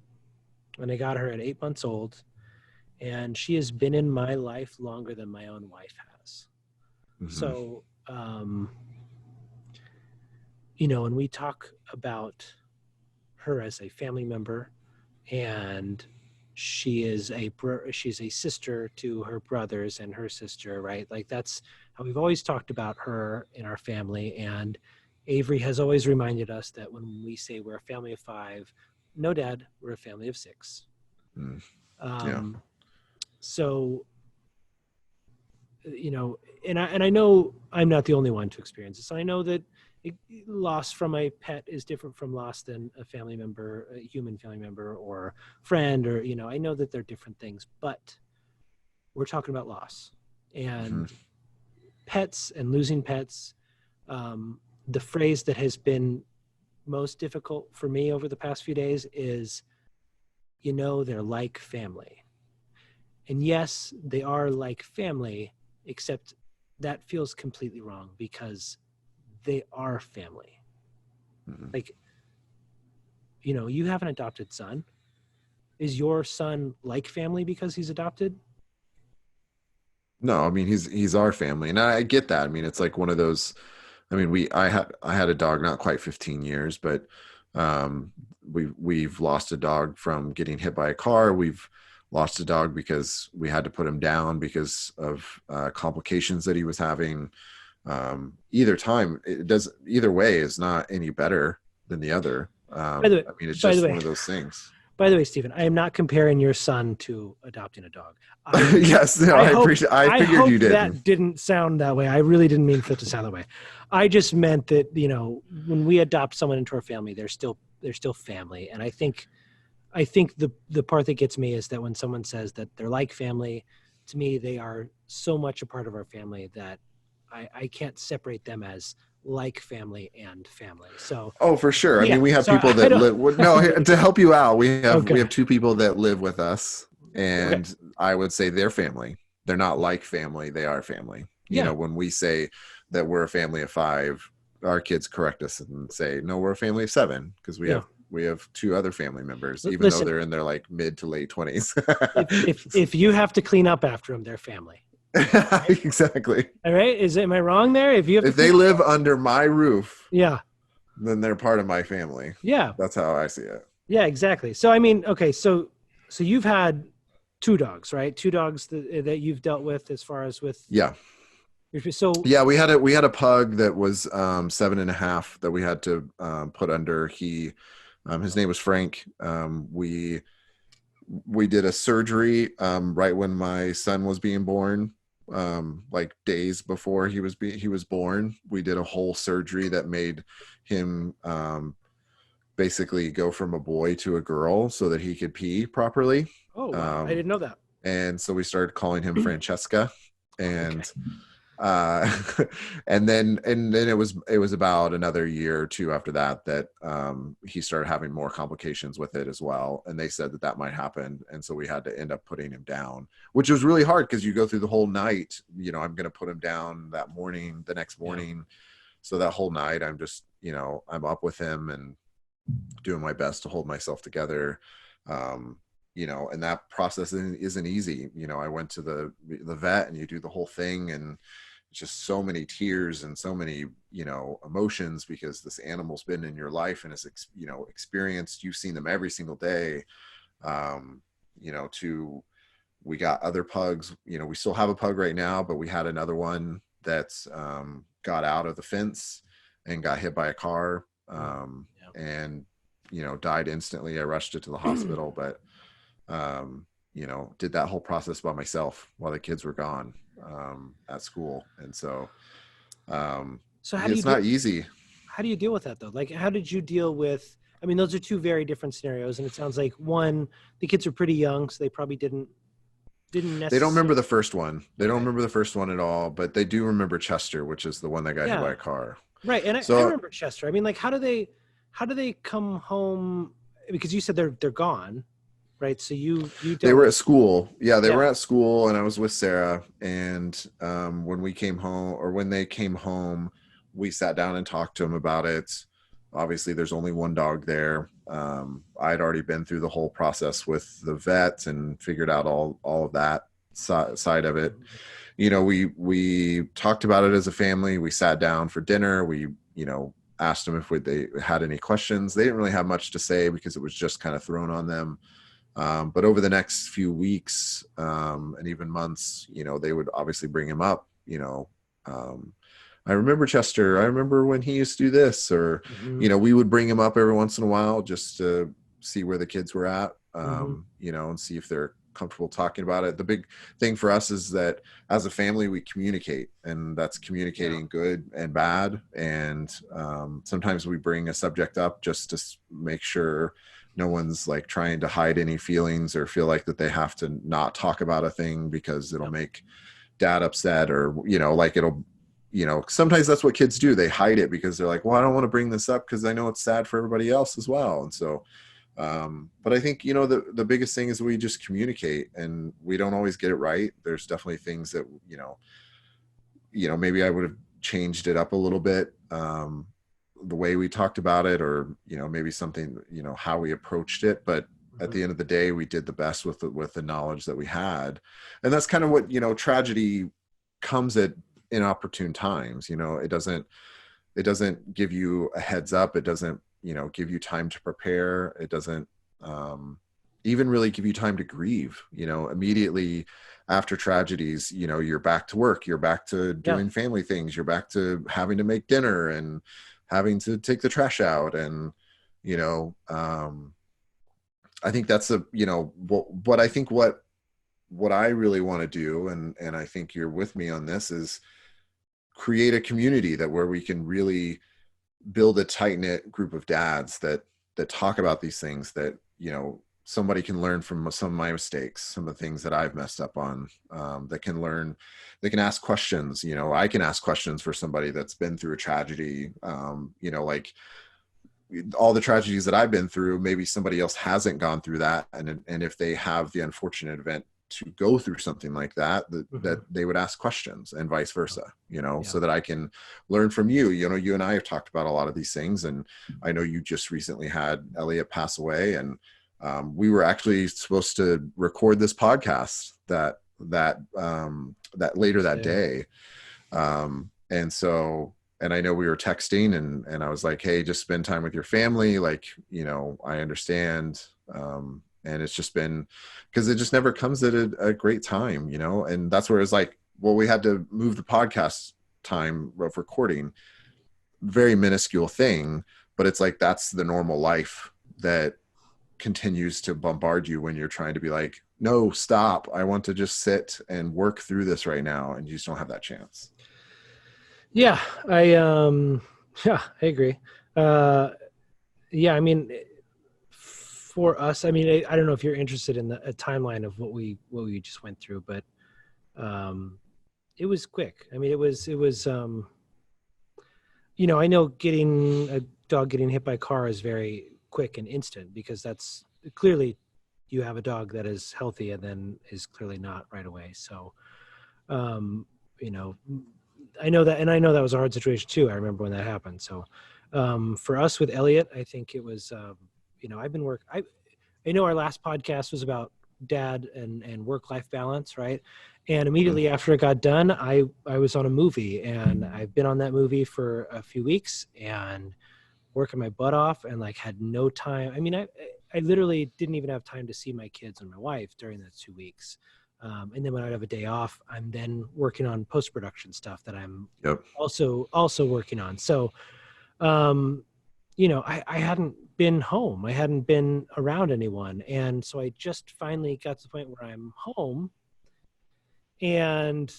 when I got her at 8 months old, and she has been in my life longer than my own wife has. Hmm. So, when we talk about her as a family member, and she's a sister to her brothers and her sister, right? Like that's how we've always talked about her in our family. And Avery has always reminded us that when we say we're a family of 5, no, Dad, we're a family of 6. Mm, yeah. Um, so, you know, and I know I'm not the only one to experience this. I know that loss from a pet is different from loss than a family member, a human family member or friend, or, you know, I know that they're different things, but we're talking about loss and pets and losing pets. The phrase that has been most difficult for me over the past few days is, you know, they're like family. And yes, they are like family, except that feels completely wrong because they are family. Like, you know, you have an adopted son. Is your son like family because he's adopted? No, I mean he's our family, and I get that. I mean, it's like one of those. I mean, I had a dog not quite 15 years, but we've lost a dog from getting hit by a car. We've lost a dog because we had to put him down because of complications that he was having. Either way is not any better than the other. I mean, it's just one of those things. By the way, Stephen, I am not comparing your son to adopting a dog. Yes, no, I appreciate. I figured you did. That didn't sound that way. I really didn't mean for it to sound that way. I just meant that, you know, when we adopt someone into our family, they're still family. And I think the part that gets me is that when someone says that they're like family, to me, they are so much a part of our family that I can't separate them as like family and family. So for sure. I mean, we have people that live. No, to help you out, we have 2 people that live with us, and I would say they're family. They're not like family; they are family. You know, when we say that we're a family of 5, our kids correct us and say, "No, we're a family of 7," because we have 2 other family members, even though they're in their like mid to late 20s. if you have to clean up after them, they're family. Right? Exactly. All right. Am I wrong there? If they live under my roof, then they're part of my family. Yeah. That's how I see it. Yeah, exactly. So, I mean, okay. So you've had 2 dogs, right? 2 dogs that you've dealt with as far as with. Yeah. So yeah, we had a pug that was 7.5 that we had to put under. His name was Frank. We did a surgery right when my son was being born. Like days before he was born, we did a whole surgery that made him basically go from a boy to a girl so that he could pee properly. Oh, wow. I didn't know that. And so we started calling him Francesca, and and then it was about another year or 2 after that he started having more complications with it as well, and they said that might happen, and so we had to end up putting him down, which was really hard because you go through the whole night. You know, I'm going to put him down the next morning. So that whole night I'm just, you know, I'm up with him and doing my best to hold myself together. You know, and that process isn't easy. You know, I went to the vet, and you do the whole thing, and just so many tears and so many, you know, emotions because this animal's been in your life and is, you know, experienced. You've seen them every single day. You know, we got other pugs. You know, we still have a pug right now, but we had another one that's got out of the fence and got hit by a car and, you know, died instantly. I rushed it to the hospital, but you know, did that whole process by myself while the kids were gone at school. And so it's not easy. How do you deal with that though? Like, how did you deal with, I mean, those are 2 very different scenarios, and it sounds like one, the kids are pretty young, so they probably didn't necessarily. They don't remember the first one. They don't remember the first one at all, but they do remember Chester, which is the one that got hit by a car. Right. And I remember Chester. I mean, like, how do they come home? Because you said they're gone. Right. So they were at school. Yeah, they were at school, and I was with Sarah. And when they came home, we sat down and talked to them about it. Obviously, there's only one dog there. I'd already been through the whole process with the vet and figured out all of that side of it. You know, we talked about it as a family. We sat down for dinner. We, you know, asked them if they had any questions. They didn't really have much to say because it was just kind of thrown on them. But over the next few weeks and even months, they would obviously bring him up, I remember Chester. I remember when he used to do this, or, Mm-hmm. we would bring him up every once in a while just to see where the kids were at, Mm-hmm. and see if they're comfortable talking about it. The big thing for us is that as a family, we communicate, and that's communicating good and bad. And sometimes we bring a subject up just to make sure no one's like trying to hide any feelings or feel like that they have to not talk about a thing because it'll make dad upset, or, like it'll, sometimes that's what kids do. They hide it because they're like, well, I don't want to bring this up because I know it's sad for everybody else as well. And so, but I think, the biggest thing is we just communicate, and we don't always get it right. There's definitely things that, maybe I would have changed it up a little bit, the way we talked about it, or, maybe something, how we approached it. But at the end of the day, we did the best with the knowledge that we had. And that's kind of what, tragedy comes at inopportune times. It doesn't give you a heads up. It doesn't, give you time to prepare. It doesn't even really give you time to grieve. Immediately after tragedies, you're back to work, you're back to doing family things, you're back to having to make dinner and having to take the trash out. And, I think that's what I think what I really want to do. And I think you're with me on this, is create a community where we can really build a tight-knit group of dads that talk about these things, that, somebody can learn from some of my mistakes, some of the things that I've messed up on, they can ask questions. I can ask questions for somebody that's been through a tragedy, like all the tragedies that I've been through, maybe somebody else hasn't gone through that. And if they have the unfortunate event to go through something like that, that they would ask questions, and vice versa, so that I can learn from you. You and I have talked about a lot of these things, and I know you just recently had Elliot pass away, and we were actually supposed to record this podcast that later that day. And I know we were texting, and I was like, hey, just spend time with your family. Like, I understand. And it's just been, because it just never comes at a great time, and that's where it's like, well, we had to move the podcast time of recording, very minuscule thing, but it's like, that's the normal life that continues to bombard you when you're trying to be like, no, stop. I want to just sit and work through this right now. And you just don't have that chance. Yeah, I agree. I mean, for us, I mean, I don't know if you're interested in a timeline of what we just went through, but it was quick. I mean, it was I know getting a dog getting hit by a car is very quick and instant, because that's clearly you have a dog that is healthy and then is clearly not right away. So, I know that, and I know that was a hard situation too. I remember when that happened. So, for us with Elliot, I think it was, I've been I know our last podcast was about dad and work-life balance, right? And immediately after it got done, I was on a movie, and I've been on that movie for a few weeks and working my butt off, and like had no time. I mean, I literally didn't even have time to see my kids and my wife during those 2 weeks. And then when I'd have a day off, I'm then working on post-production stuff that I'm also working on. So, I hadn't been home. I hadn't been around anyone. And so I just finally got to the point where I'm home, and,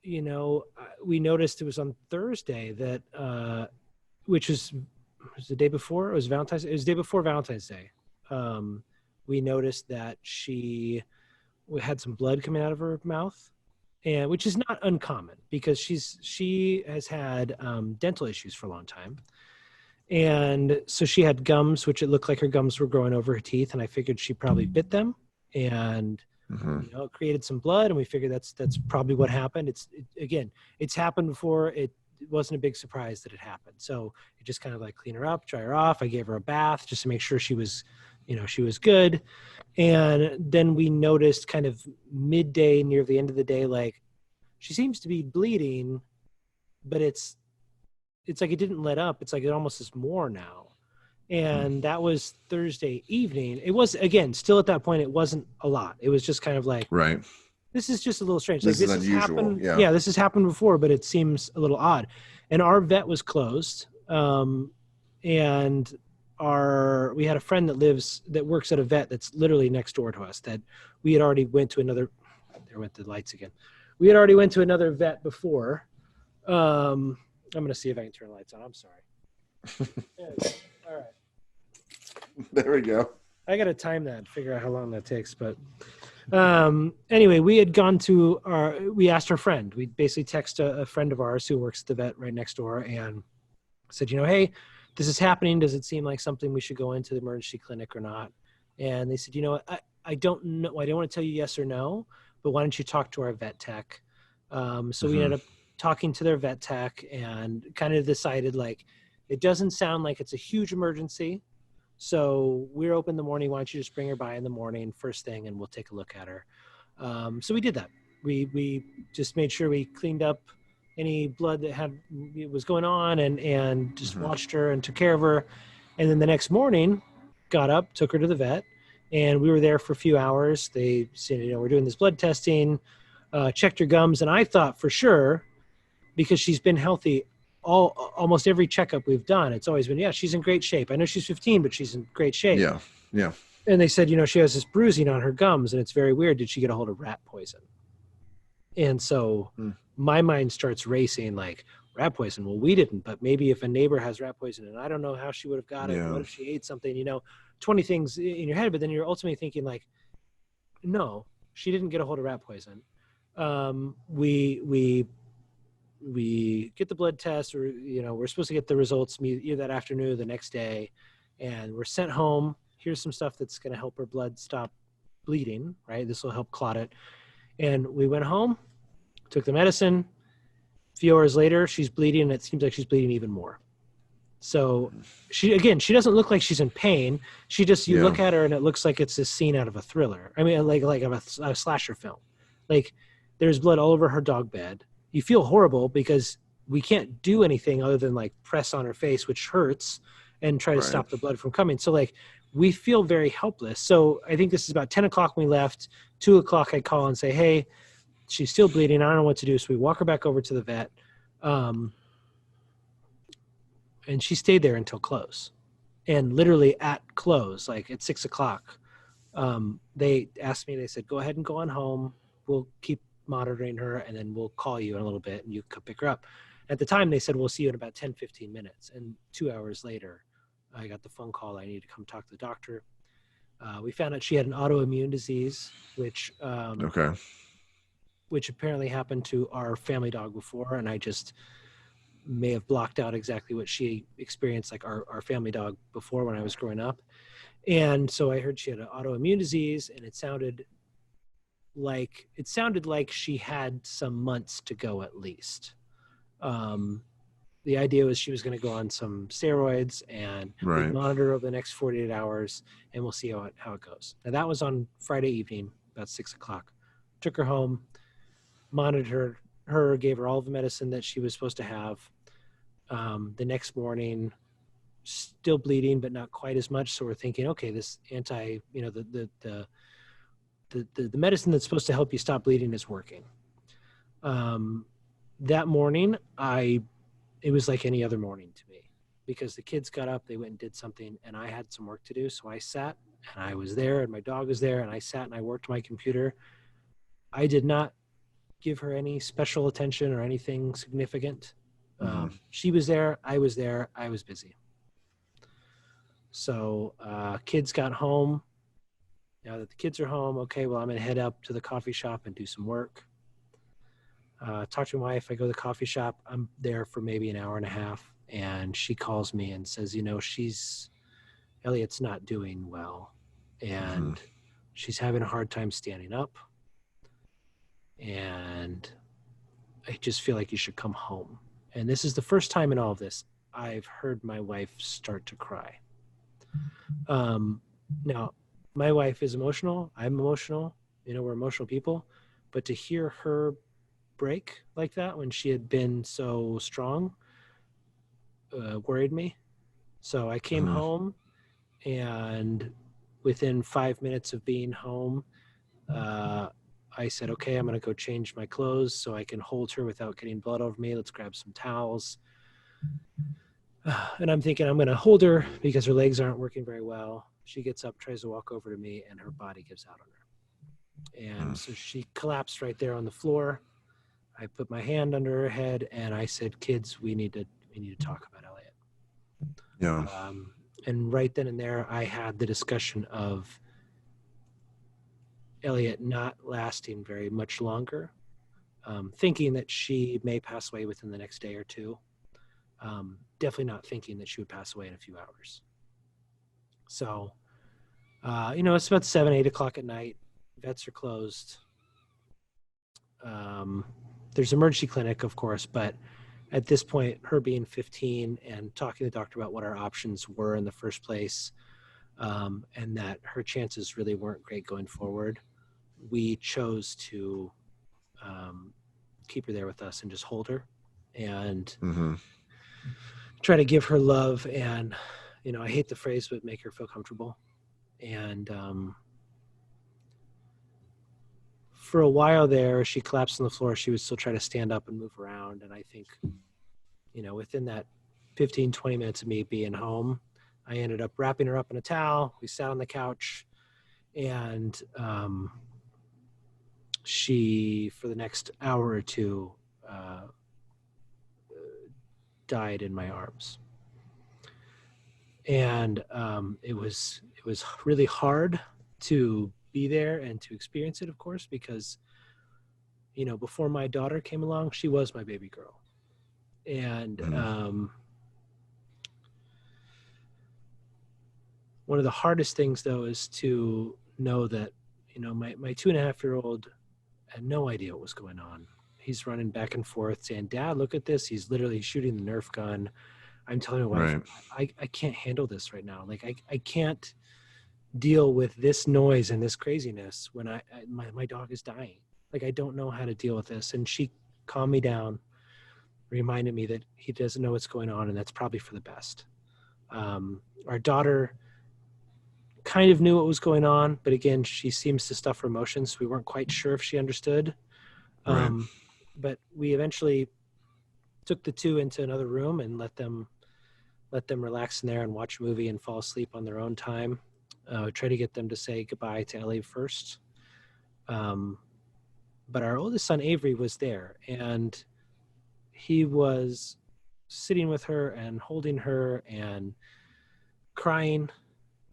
we noticed it was on Thursday that, which was the day before. It was Valentine's. It was the day before Valentine's Day. We noticed that she had some blood coming out of her mouth, and which is not uncommon, because she has had dental issues for a long time. And so she had gums, which it looked like her gums were growing over her teeth. And I figured she probably bit them, and, it created some blood. And we figured that's probably what happened. It's happened before. It wasn't a big surprise that it happened. So it just kind of like clean her up, dry her off. I gave her a bath just to make sure she was good. And then we noticed kind of midday, near the end of the day, like, she seems to be bleeding, but it's like it didn't let up. It's like it almost is more now. And that was Thursday evening. It was, again, still at that point, it wasn't a lot. It was just kind of like, Right. this is just a little strange. Like This is this has unusual. happened. Yeah. Yeah, this has happened before, but it seems a little odd. And our vet was closed. And we had a friend that works at a vet that's literally next door to us that we had already went to another, there went the lights again. We had already went to another vet before. I'm going to see if I can turn the lights on. I'm sorry. There we go. All right. There we go. I got to time that, figure out how long that takes. But anyway, we had gone to we asked our friend. We basically texted a friend of ours who works at the vet right next door and said, hey, this is happening. Does it seem like something we should go into the emergency clinic or not? And they said, I don't know. I don't want to tell you yes or no, but why don't you talk to our vet tech? So we ended up talking to their vet tech and kind of decided like, it doesn't sound like it's a huge emergency. So we're open in the morning. Why don't you just bring her by in the morning first thing and we'll take a look at her. So we did that. We just made sure we cleaned up any blood that was going on and just watched her and took care of her. And then the next morning got up, took her to the vet, and we were there for a few hours. They said, we're doing this blood testing, checked her gums. And I thought for sure, because she's been healthy almost every checkup we've done, it's always been, yeah, she's in great shape. I know she's 15, but she's in great shape. Yeah. Yeah. And they said, she has this bruising on her gums and it's very weird. Did she get a hold of rat poison? And so my mind starts racing like, rat poison. Well, we didn't, but maybe if a neighbor has rat poison and I don't know how she would have got it. Yeah. What if she ate something, 20 things in your head, but then you're ultimately thinking like, no, she didn't get a hold of rat poison. We get the blood test or, we're supposed to get the results either that afternoon or the next day. And we're sent home. Here's some stuff that's going to help her blood stop bleeding, right? This will help clot it. And we went home, took the medicine. A few hours later, she's bleeding, and it seems like she's bleeding even more. So she doesn't look like she's in pain. She just, you look at her and it looks like it's a scene out of a thriller. I mean, like of a slasher film. Like there's blood all over her dog bed. You feel horrible because we can't do anything other than like press on her face, which hurts, and try to stop the blood from coming. So like we feel very helpless. So I think this is about 10 o'clock when we left. 2 o'clock I call and say, hey, she's still bleeding. I don't know what to do. So we walk her back over to the vet. And she stayed there until close. And literally at close, like at 6 o'clock, they asked me, they said, go ahead and go on home. We'll keep monitoring her and then we'll call you in a little bit and you can pick her up. At the time they said, we'll see you in about 10, 15 minutes. And 2 hours later, I got the phone call. I need to come talk to the doctor. We found out she had an autoimmune disease, which apparently happened to our family dog before. And I just may have blocked out exactly what she experienced, like our family dog before when I was growing up. And so I heard she had an autoimmune disease and it sounded like she had some months to go at least. The idea was she was going to go on some steroids and we'd monitor over the next 48 hours and we'll see how it goes. Now that was on Friday evening, about 6 o'clock. Took her home, monitored her, gave her all the medicine that she was supposed to have. The next morning, still bleeding, but not quite as much. So we're thinking, okay, this the medicine that's supposed to help you stop bleeding is working. That morning, it was like any other morning to me because the kids got up, they went and did something and I had some work to do. So I sat and I was there and my dog was there and I sat and I worked my computer. I did not give her any special attention or anything significant. She was there. I was there. I was busy. So kids got home. Now that the kids are home, okay, well, I'm going to head up to the coffee shop and do some work. Talk to my wife. I go to the coffee shop. I'm there for maybe an hour and a half. And she calls me and says, Elliot's not doing well. And she's having a hard time standing up. And I just feel like you should come home. And this is the first time in all of this I've heard my wife start to cry. Now, my wife is emotional. I'm emotional. We're emotional people. But to hear her break like that when she had been so strong worried me. So I came Mhm. home, and within 5 minutes of being home, uh, I said, okay, I'm going to go change my clothes so I can hold her without getting blood over me. Let's grab some towels. And I'm thinking I'm going to hold her because her legs aren't working very well. She gets up, tries to walk over to me, and her body gives out on her. And Mhm. so she collapsed right there on the floor. I put my hand under her head and I said, kids, we need to talk about Elliot. Yeah. And right then and there, I had the discussion of Elliot not lasting very much longer, thinking that she may pass away within the next day or two. Definitely not thinking that she would pass away in a few hours. So, it's about 7, 8 o'clock at night. Vets are closed. Um, there's emergency clinic, of course, but at this point, her being 15 and talking to the doctor about what our options were in the first place, and that her chances really weren't great going forward, we chose to keep her there with us and just hold her and Mhm. try to give her love and, I hate the phrase, but make her feel comfortable. And for a while there, she collapsed on the floor. She would still try to stand up and move around. And I think, within that 15, 20 minutes of me being home, I ended up wrapping her up in a towel. We sat on the couch, and she, for the next hour or two, died in my arms. And it was really hard to be there and to experience it, of course, because before my daughter came along, she was my baby girl. And Mhm. one of the hardest things, though, is to know that my 2.5-year-old had no idea what was going on. He's running back and forth saying, Dad, look at this. He's literally shooting the Nerf gun. I'm telling my wife, Right. I can't handle this right now. Like, I can't deal with this noise and this craziness when my dog is dying. Like, I don't know how to deal with this. And she calmed me down, reminded me that he doesn't know what's going on, and that's probably for the best. Our daughter kind of knew what was going on, but again, she seems to stuff her emotions. We weren't quite sure if she understood. Right. But we eventually took the two into another room and let them relax in there and watch a movie and fall asleep on their own time. Try to get them to say goodbye to Ellie first. But our oldest son, Avery, was there, and he was sitting with her and holding her and crying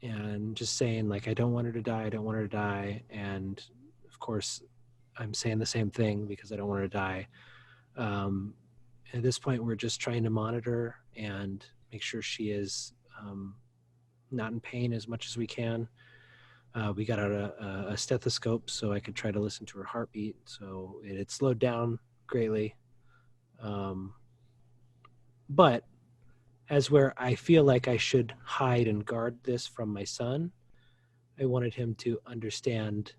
and just saying, like, I don't want her to die. I don't want her to die. And of course, I'm saying the same thing because I don't want her to die. Um, at this point, we're just trying to monitor and make sure she is not in pain as much as we can. We got out a stethoscope so I could try to listen to her heartbeat. So it had slowed down greatly. But as where I feel like I should hide and guard this from my son, I wanted him to understand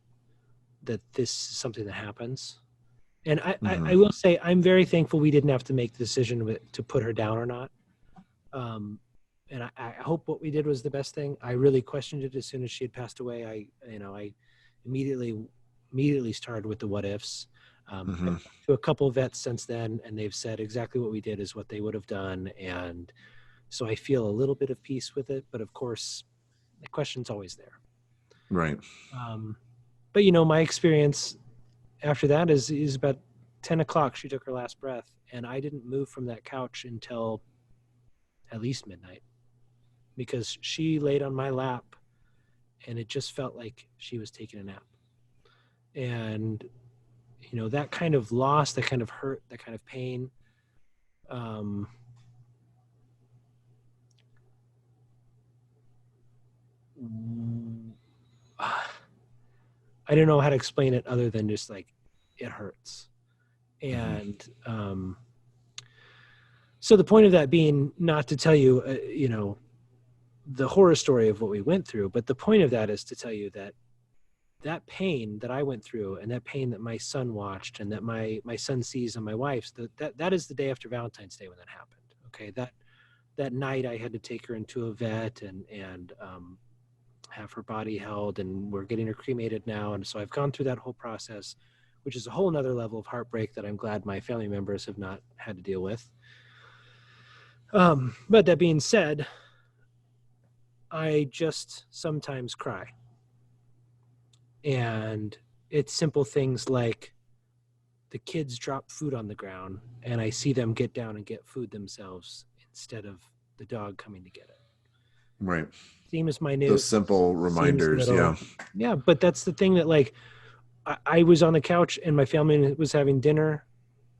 that this is something that happens. And I Mhm. will say I'm very thankful we didn't have to make the decision to put her down or not. Um, and I hope what we did was the best thing. I really questioned it as soon as she had passed away. I immediately started with the what ifs. I've Mhm. talked to a couple of vets since then, and they've said exactly what we did is what they would have done. And so I feel a little bit of peace with it, but of course, the question's always there. Right. Um, but my experience after that is about 10 o'clock. She took her last breath, and I didn't move from that couch until at least midnight because she laid on my lap, and it just felt like she was taking a nap. And that kind of loss, that kind of hurt, that kind of pain. Um, I don't know how to explain it other than just like it hurts. Mhm. And so the point of that being not to tell you, the horror story of what we went through, but the point of that is to tell you that that pain that I went through and that pain that my son watched and that my son sees on my wife's, that is the day after Valentine's Day when that happened. Okay, that night I had to take her into a vet and have her body held, and we're getting her cremated now. And so I've gone through that whole process, which is a whole nother level of heartbreak that I'm glad my family members have not had to deal with. But that being said, I just sometimes cry. And it's simple things like the kids drop food on the ground and I see them get down and get food themselves instead of the dog coming to get it. Right. Seems minute. Those simple reminders. Yeah. Yeah. But that's the thing that, like, I was on the couch and my family was having dinner.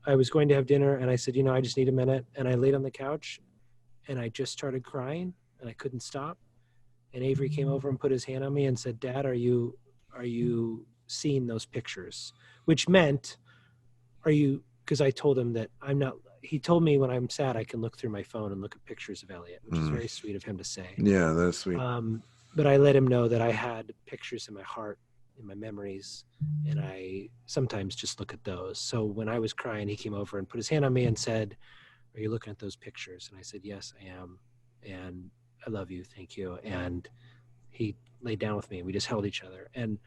I was going to have dinner and I said, I just need a minute. And I laid on the couch and I just started crying and I couldn't stop. And Avery came over and put his hand on me and said, Dad, are you seeing those pictures? Which meant, because I told him that I'm not, he told me when I'm sad, I can look through my phone and look at pictures of Elliot, which is very sweet of him to say. Yeah, that's sweet. But I let him know that I had pictures in my heart, in my memories, and I sometimes just look at those. So when I was crying, he came over and put his hand on me and said, are you looking at those pictures? And I said, yes, I am. And I love you. Thank you. And he laid down with me. We just held each other. And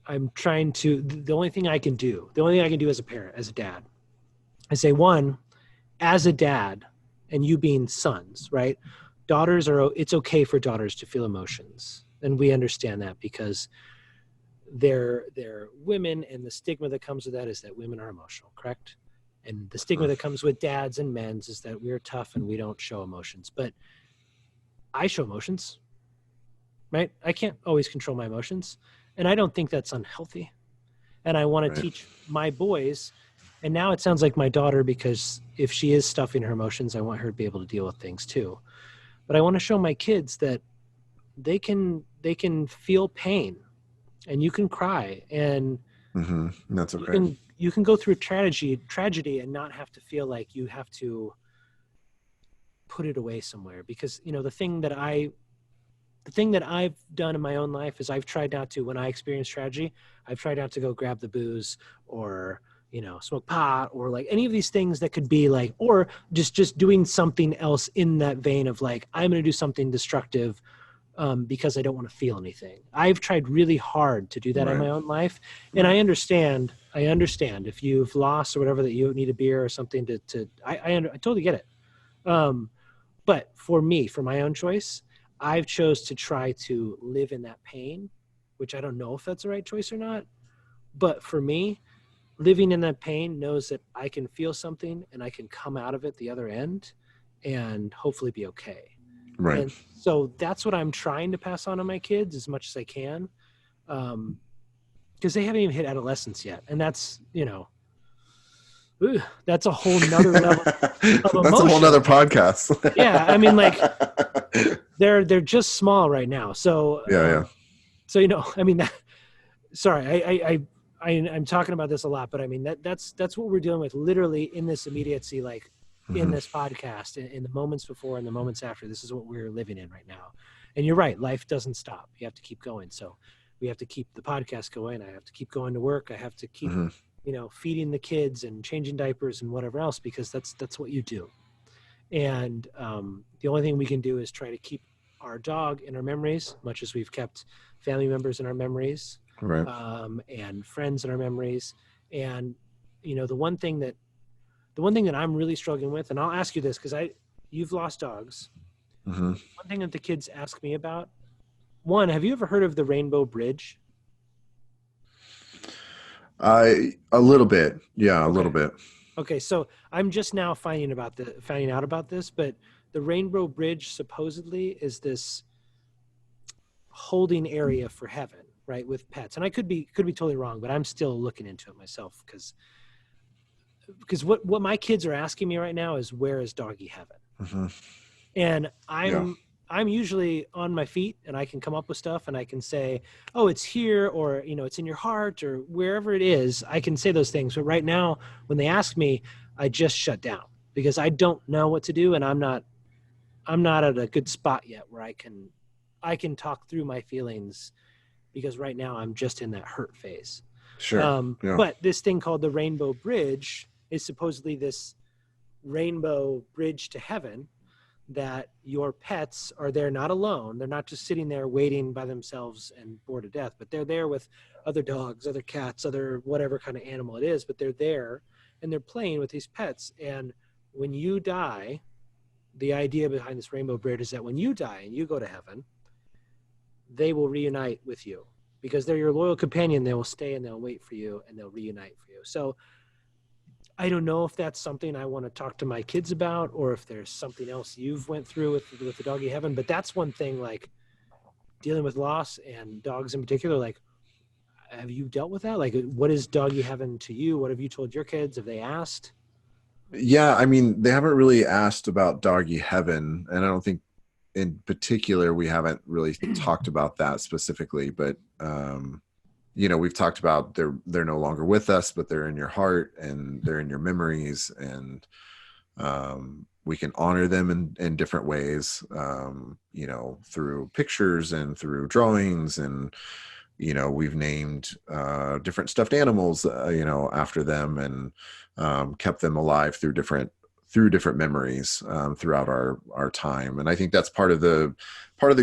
I'm trying to, the only thing I can do as a parent, as a dad, I say, one, as a dad, and you being sons, right? It's okay for daughters to feel emotions. And we understand that because they're women, and the stigma that comes with that is that women are emotional, correct? And the stigma that comes with dads and men's is that we're tough and we don't show emotions. But I show emotions, right? I can't always control my emotions. And I don't think that's unhealthy. And I want to teach my boys, and now it sounds like my daughter, because if she is stuffing her emotions, I want her to be able to deal with things too. But I want to show my kids that they can feel pain and you can cry, and that's okay. You can go through tragedy and not have to feel like you have to put it away somewhere. Because, the thing that I've done in my own life is I've tried not to, when I experience tragedy, I've tried not to go grab the booze or, smoke pot or like any of these things that could be like, or just doing something else in that vein of like, I'm going to do something destructive because I don't want to feel anything. I've tried really hard to do that in my own life. And I understand if you've lost or whatever, that you need a beer or something I totally get it. But for me, for my own choice, I've chose to try to live in that pain, which I don't know if that's the right choice or not. But for me, living in that pain knows that I can feel something and I can come out of it the other end and hopefully be okay. Right. And so that's what I'm trying to pass on to my kids as much as I can. Because they haven't even hit adolescence yet. And that's, that's a whole nother level of emotion. That's a whole nother podcast. Yeah. I mean, like, they're just small right now. So, So, I mean, sorry, I'm talking about this a lot, but I mean, that's what we're dealing with literally in this immediacy, like in this podcast, in the moments before and the moments after. This is what we're living in right now. And you're right. Life doesn't stop. You have to keep going. So we have to keep the podcast going. I have to keep going to work. I have to keep, feeding the kids and changing diapers and whatever else, because that's what you do. And the only thing we can do is try to keep our dog in our memories, much as we've kept family members in our memories, and friends in our memories. And, the one thing that I'm really struggling with, and I'll ask you this, because you've lost dogs. One thing that the kids ask me about, one, have you ever heard of the Rainbow Bridge? A little bit. Yeah, a little bit. Okay, so I'm just now finding out about this, but the Rainbow Bridge supposedly is this holding area for heaven, right, with pets. And I could be totally wrong, but I'm still looking into it myself, because what my kids are asking me right now is, where is doggy heaven? And I'm usually on my feet and I can come up with stuff and I can say, oh, it's here, or, it's in your heart, or wherever it is. I can say those things. But right now, when they ask me, I just shut down because I don't know what to do. And I'm not at a good spot yet where I can talk through my feelings, because right now I'm just in that hurt phase. Sure. But this thing called the Rainbow Bridge is supposedly this rainbow bridge to heaven, that your pets are there not alone. They're not just sitting there waiting by themselves and bored to death, but they're there with other dogs, other cats, other whatever kind of animal it is, but they're there and they're playing with these pets. And when you die, the idea behind this rainbow bridge is that when you die and you go to heaven, they will reunite with you because they're your loyal companion. They will stay and they'll wait for you and they'll reunite for you. So I don't know if that's something I want to talk to my kids about, or if there's something else you've went through with the doggy heaven. But that's one thing, like dealing with loss and dogs in particular. Like, have you dealt with that? Like, what is doggy heaven to you? What have you told your kids? Have they asked? Yeah, I mean, they haven't really asked about doggy heaven, and I don't think in particular we haven't really talked about that specifically, but you know, we've talked about they're no longer with us, but they're in your heart and they're in your memories, and we can honor them in different ways, you know, through pictures and through drawings. And you know, we've named different stuffed animals, you know, after them, and kept them alive through different memories throughout our time. And I think that's part of the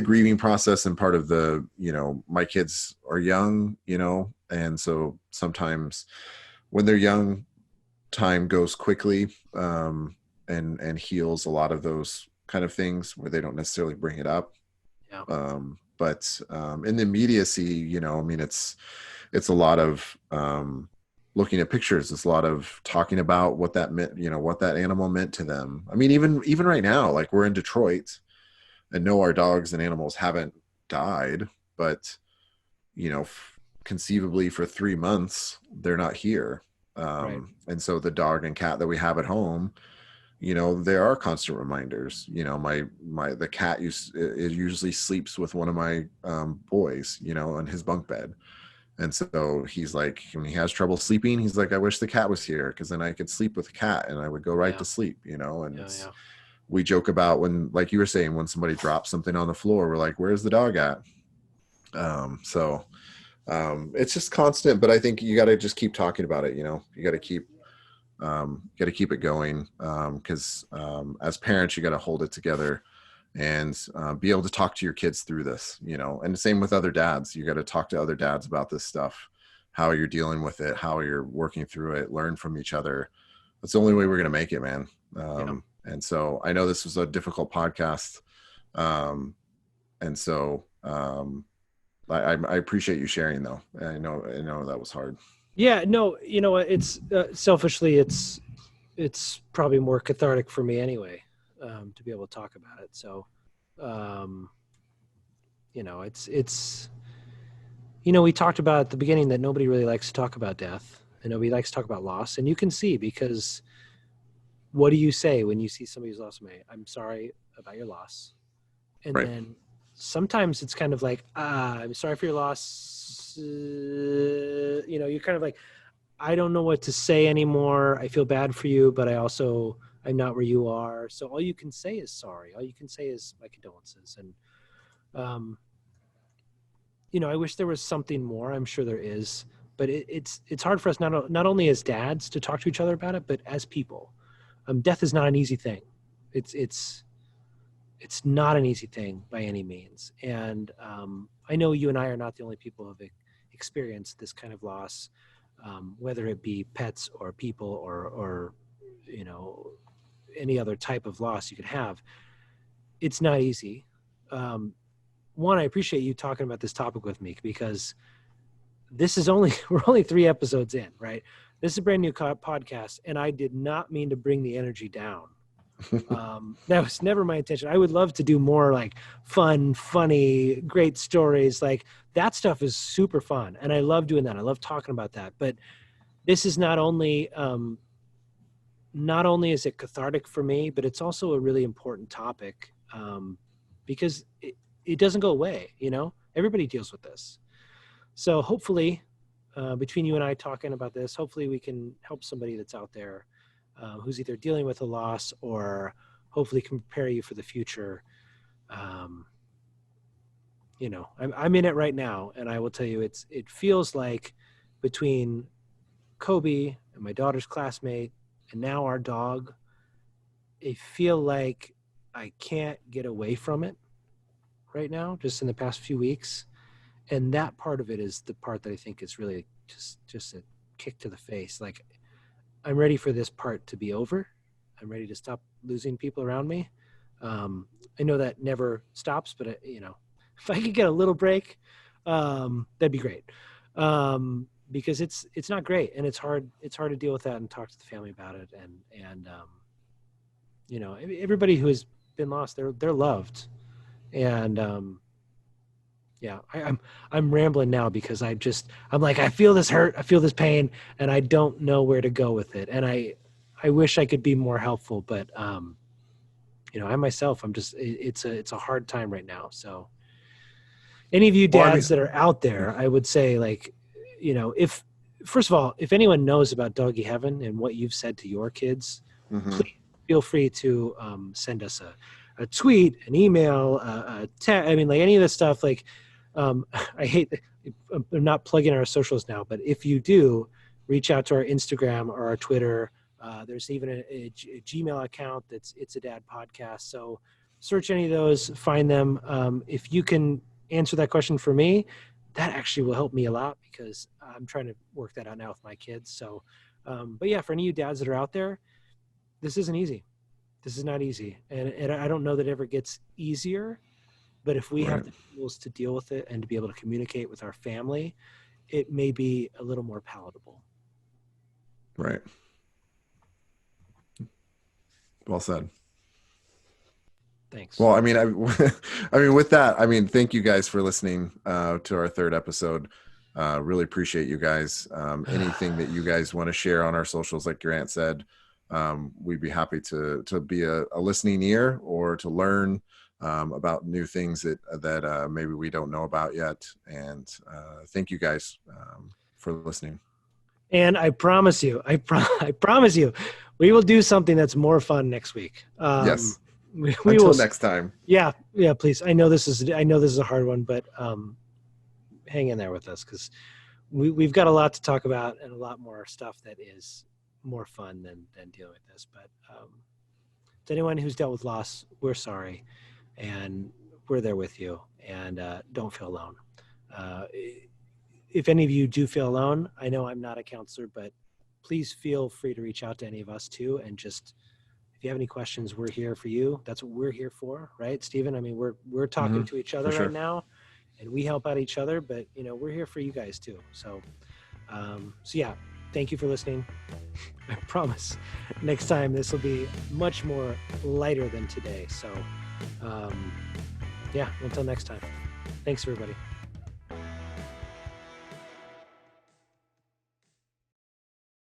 grieving process, and part of the, you know, my kids are young, you know, and so sometimes when they're young, time goes quickly, and heals a lot of those kind of things where they don't necessarily bring it up. Yeah. But in the immediacy, you know, I mean, it's a lot of looking at pictures. It's a lot of talking about what that meant, you know, what that animal meant to them. I mean, even right now, like we're in Detroit, and no, our dogs and animals haven't died, but you know, conceivably for 3 months they're not here. Right. And so the dog and cat that we have at home, you know, there are constant reminders. You know, the cat usually sleeps with one of my boys, you know, on his bunk bed. And so he's like, when he has trouble sleeping, he's like, I wish the cat was here, because then I could sleep with the cat and I would go right Yeah. to sleep, you know. And Yeah. we joke about when, like you were saying, when somebody drops something on the floor, we're like, where's the dog at? So it's just constant, but I think you got to just keep talking about it. You know, you got to keep it going, because as parents, you got to hold it together and be able to talk to your kids through this, you know. And the same with other dads. You got to talk to other dads about this stuff, how you're dealing with it, how you're working through it, learn from each other. That's the only way we're going to make it, man. And so I know this was a difficult podcast, and so I appreciate you sharing, though. I know that was hard. Yeah, no, you know, it's selfishly, it's probably more cathartic for me anyway, to be able to talk about it. So, you know, it's, you know, we talked about at the beginning that nobody really likes to talk about death, and nobody likes to talk about loss. And you can see, because what do you say when you see somebody who's lost somebody? I'm sorry about your loss. And Right. then sometimes it's kind of like, I'm sorry for your loss. You know, you're kind of like, I don't know what to say anymore. I feel bad for you, but I'm not where you are. So all you can say is sorry. All you can say is my condolences. And, you know, I wish there was something more. I'm sure there is, but it's hard for us, not only as dads to talk to each other about it, but as people. Death is not an easy thing. It's not an easy thing by any means. And I know you and I are not the only people who have experienced this kind of loss, whether it be pets or people or you know, any other type of loss you could have. It's not easy. One, I appreciate you talking about this topic with me, because we're only 3 episodes in, right? This is a brand new podcast, and I did not mean to bring the energy down. That was never my intention. I would love to do more like fun, funny, great stories. Like that stuff is super fun. And I love doing that. I love talking about that. But this is not only is it cathartic for me, but it's also a really important topic, because it doesn't go away. You know, everybody deals with this. So hopefully between you and I talking about this, hopefully we can help somebody that's out there who's either dealing with a loss, or hopefully can prepare you for the future. You know, I'm in it right now, and I will tell you, it feels like between Kobe and my daughter's classmate and now our dog, I feel like I can't get away from it right now, just in the past few weeks. And that part of it is the part that I think is really just a kick to the face. Like, I'm ready for this part to be over. I'm ready to stop losing people around me. I know that never stops, but if I could get a little break, that'd be great. Because it's not great, and it's hard to deal with that and talk to the family about it. And everybody who has been lost, they're loved. And I'm rambling now because I'm like, I feel this hurt, I feel this pain, and I don't know where to go with it. And I wish I could be more helpful, but I myself, it's a hard time right now. So any of you dads that are out there, I would say, like, if first of all, if anyone knows about Doggy Heaven and what you've said to your kids, please feel free to send us a tweet, an email, like any of this stuff. Like, I hate that I'm not plugging our socials now, but if you do, reach out to our Instagram or our Twitter. There's even a Gmail account that's It's a Dad Podcast. So search any of those, find them. If you can answer that question for me, that actually will help me a lot, because I'm trying to work that out now with my kids. So, but yeah, for any of you dads that are out there, this isn't easy. This is not easy. And I don't know that it ever gets easier, but if we have the tools to deal with it and to be able to communicate with our family, it may be a little more palatable. Right. Well said. Thanks. Well, I mean, with that, thank you guys for listening to our third episode. Really appreciate you guys. Anything that you guys want to share on our socials, like Grant said, we'd be happy to be a listening ear, or to learn about new things that maybe we don't know about yet. And thank you guys for listening. And I promise you, I promise you, we will do something that's more fun next week. Yes. We Until will, next time. Yeah, please. I know this is a hard one, but hang in there with us, because we've got a lot to talk about and a lot more stuff that is more fun than dealing with this. But to anyone who's dealt with loss, we're sorry, and we're there with you, and don't feel alone. If any of you do feel alone, I know I'm not a counselor, but please feel free to reach out to any of us too, and just, if you have any questions, we're here for you. That's what we're here for, right, Stephen? I mean, we're talking to each other right now, and we help out each other, but we're here for you guys too. So, yeah, thank you for listening. I promise next time this will be much more lighter than today. So, yeah, until next time. Thanks, everybody.